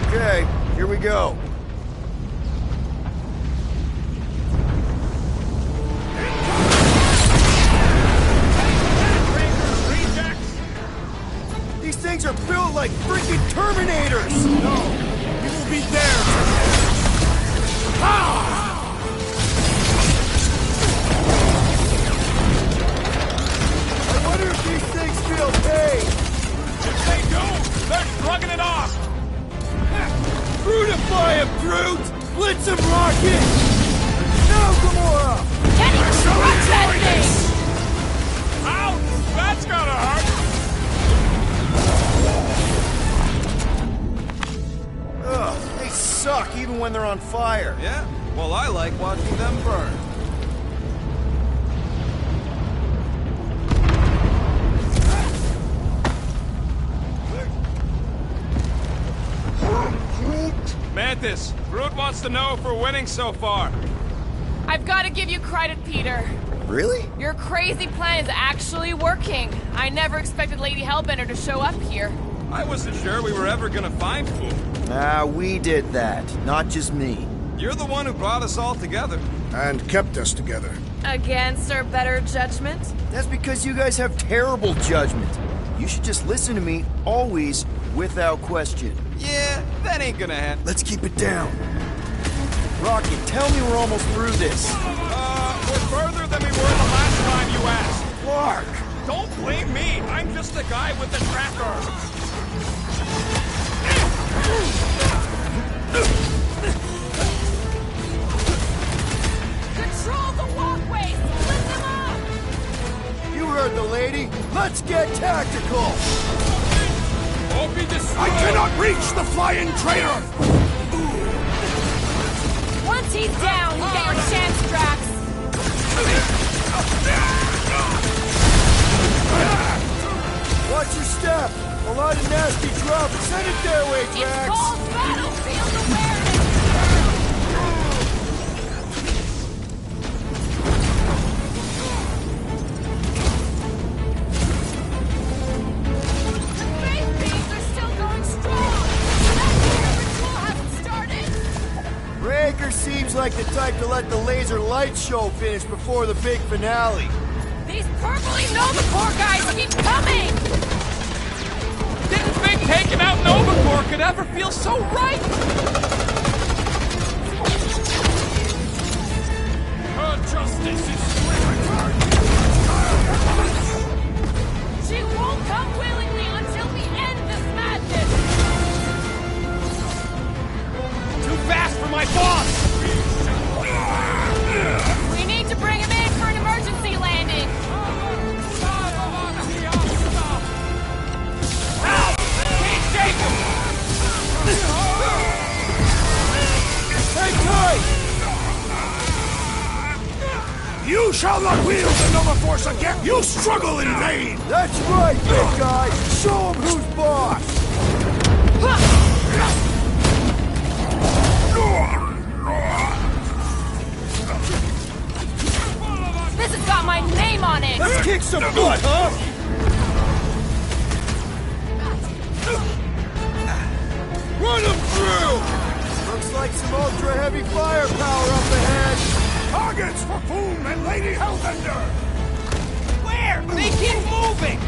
Okay, here we go. These things are built like freaking Terminators! No, we will be there. I wonder if these things feel pain. If they do, they're shrugging it off! Brutify him, Groot! Blitz him, Rocket! Now, Gamora! Can he crush that thing? Ouch! That's gotta hurt! Ugh, they suck even when they're on fire. Yeah? Well, I like watching them burn. Mantis, Groot wants to know if we're winning so far. I've got to give you credit, Peter. Really? Your crazy plan is actually working. I never expected Lady Hellbender to show up here. I wasn't sure we were ever gonna find Foom. We did that, not just me. You're the one who brought us all together. And kept us together. Against our better judgment? That's because you guys have terrible judgment. You should just listen to me, always, without question. Yeah, that ain't gonna happen. Let's keep it down. Rocket, tell me we're almost through this. We're further than we were the last time you asked. Clark! Don't blame me. I'm just the guy with the tracker. Control the walkway! Split them up! You heard the lady. Let's get tactical. Won't be destroyed. I cannot reach the flying traitor! Once he's down, you get your chance, Drax! Watch your step. A lot of nasty drop. Send it their way, It's Drax. called battlefield awareness! like the type to let the laser light show finish before the big finale. These purpley Nova Corps guys keep coming! Didn't think taking out Nova Corps could ever feel so right! Her justice is She won't come willingly until we end this madness! too fast for my boss! We need to bring him in for an emergency landing! Help! Can't shake him! Hang tight! You shall not wield the Nova Force again! You struggle in vain! That's right, big guy! Show him who's boss! This has got my name on it! Let's kick some butt, huh? Run him through! Looks like some ultra-heavy firepower up ahead. Targets for Boom and Lady Hellbender! Where? They keep moving!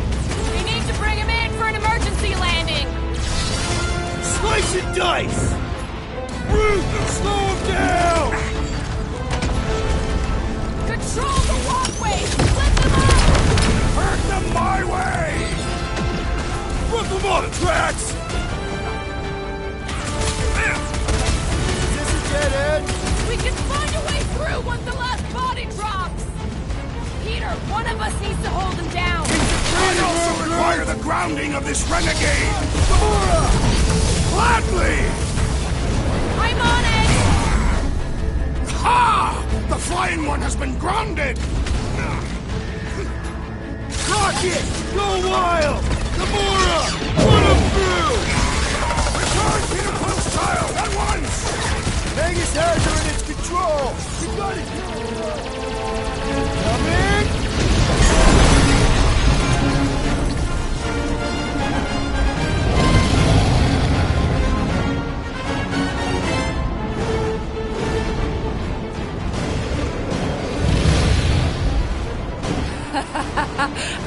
We need to bring him in for an emergency landing! Slice and dice! Root! Slow him down! Control the walkway! Flip them up! Hurt them my way! Put them on the tracks! Is this a dead end? We can find a way through once the last body drops! Peter, one of us needs to hold him down! I also require the grounding of this renegade! Gamora! Gladly! I'm on it! Ha! The Flying One has been grounded! Rocket! Go wild! Gamora! Run him through! Return Peter Quill's child at once! Vegas has her in its control! We got it! Come in!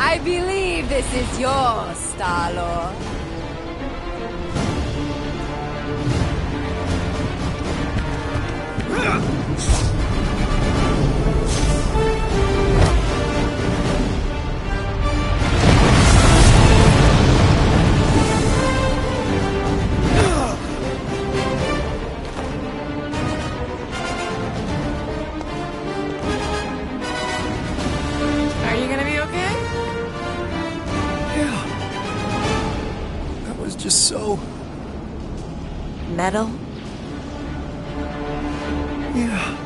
I believe this is yours, Star-Lord. Are you gonna be okay? Yeah. That was just so... Metal? Yeah.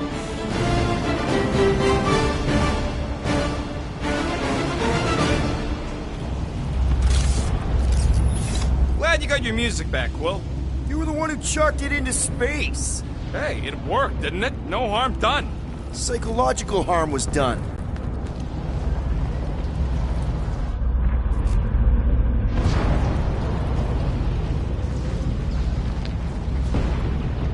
Glad you got your music back, Quill. You were the one who chucked it into space. Hey, it worked, didn't it? No harm done. Psychological harm was done.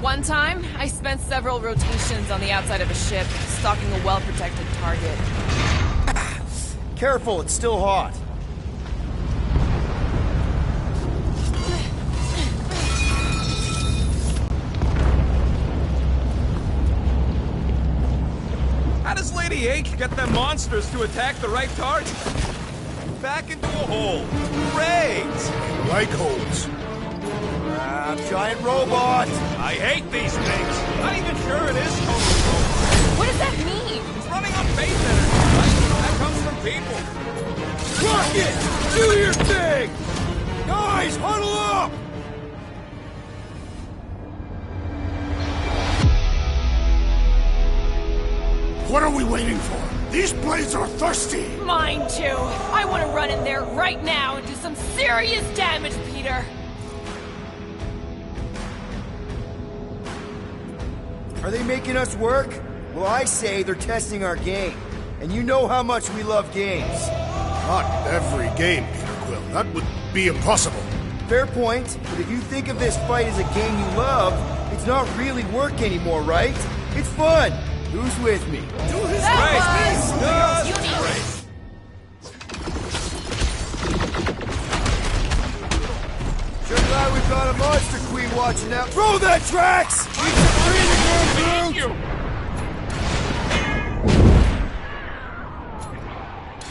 One time, I spent several rotations on the outside of a ship, stalking a well-protected target. Careful, it's still hot. How does Lady H get them monsters to attack the right target? Back into a hole. Great! Like holes. Giant robot! I hate these things. Not even sure it is Coca-Cola. What does that mean? It's running on faith energy, right? That comes from people. Rocket! Do your thing! Guys, huddle up! What are we waiting for? These blades are thirsty! Mine too. I want to run in there right now and do some serious damage, Peter. Are they making us work? Well, I say they're testing our game. And you know how much we love games. Not every game, Peter Quill. That would be impossible. Fair point, but if you think of this fight as a game you love, it's not really work anymore, right? It's fun. Who's with me? Do his Sure glad we've got a monster queen watching out. Throw that, Drax! Thank you!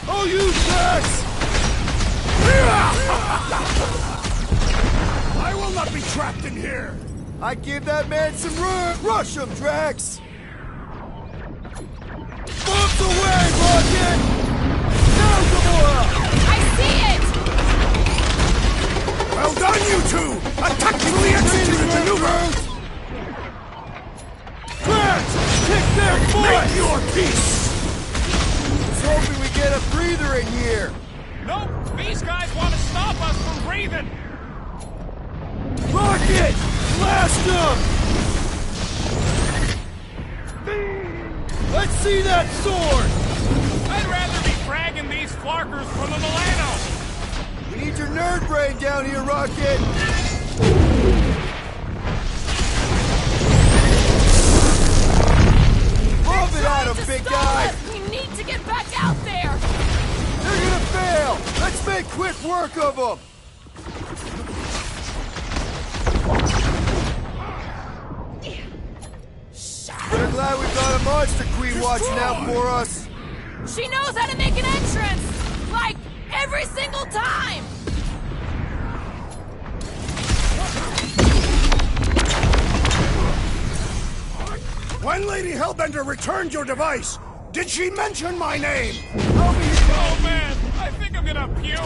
Oh, you Drax! I will not be trapped in here! I give that man some room! Rush him, Drax! Bump away, Rocket! Now, Gamora! I see it! Well done, you two! A tactically executed maneuver! Drax! Kick their foot! Make your peace! Just hoping we get a breather in here! Nope! These guys want to stop us from breathing! Rocket! Blast him! Let's see that sword! I'd rather be fragging these flarkers from the Milano! We need your nerd brain down here, Rocket! Love it at him, big guy! We need to get back out there! They're gonna fail! Let's make quick work of them! We're glad we've got a monster queen watching out for us! She knows how to make an entrance! Like, every single time! When Lady Hellbender returned your device, did she mention my name? Oh man, I think I'm gonna puke!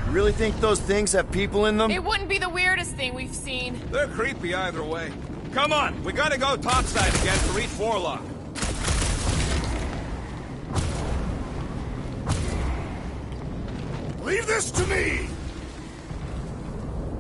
You really think those things have people in them? It wouldn't be the weirdest thing we've seen. They're creepy either way. Come on, we gotta go topside again to reach Warlock. Leave this to me!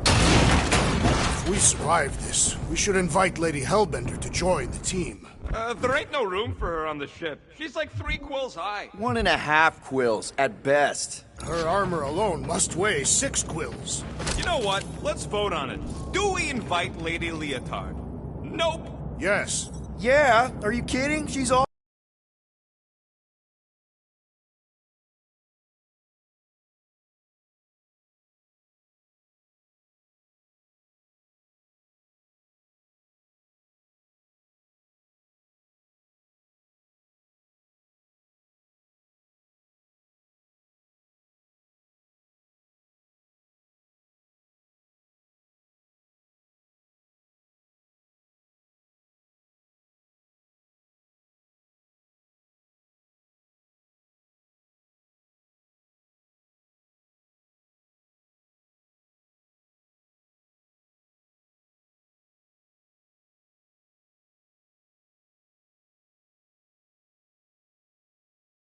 If we survive this, we should invite Lady Hellbender to join the team. There ain't no room for her on the ship. She's like 3 quills high. 1.5 quills, at best. Her armor alone must weigh 6 quills. You know what? Let's vote on it. Do we invite Lady Leotard? Nope. Yes. Yeah, are you kidding? She's all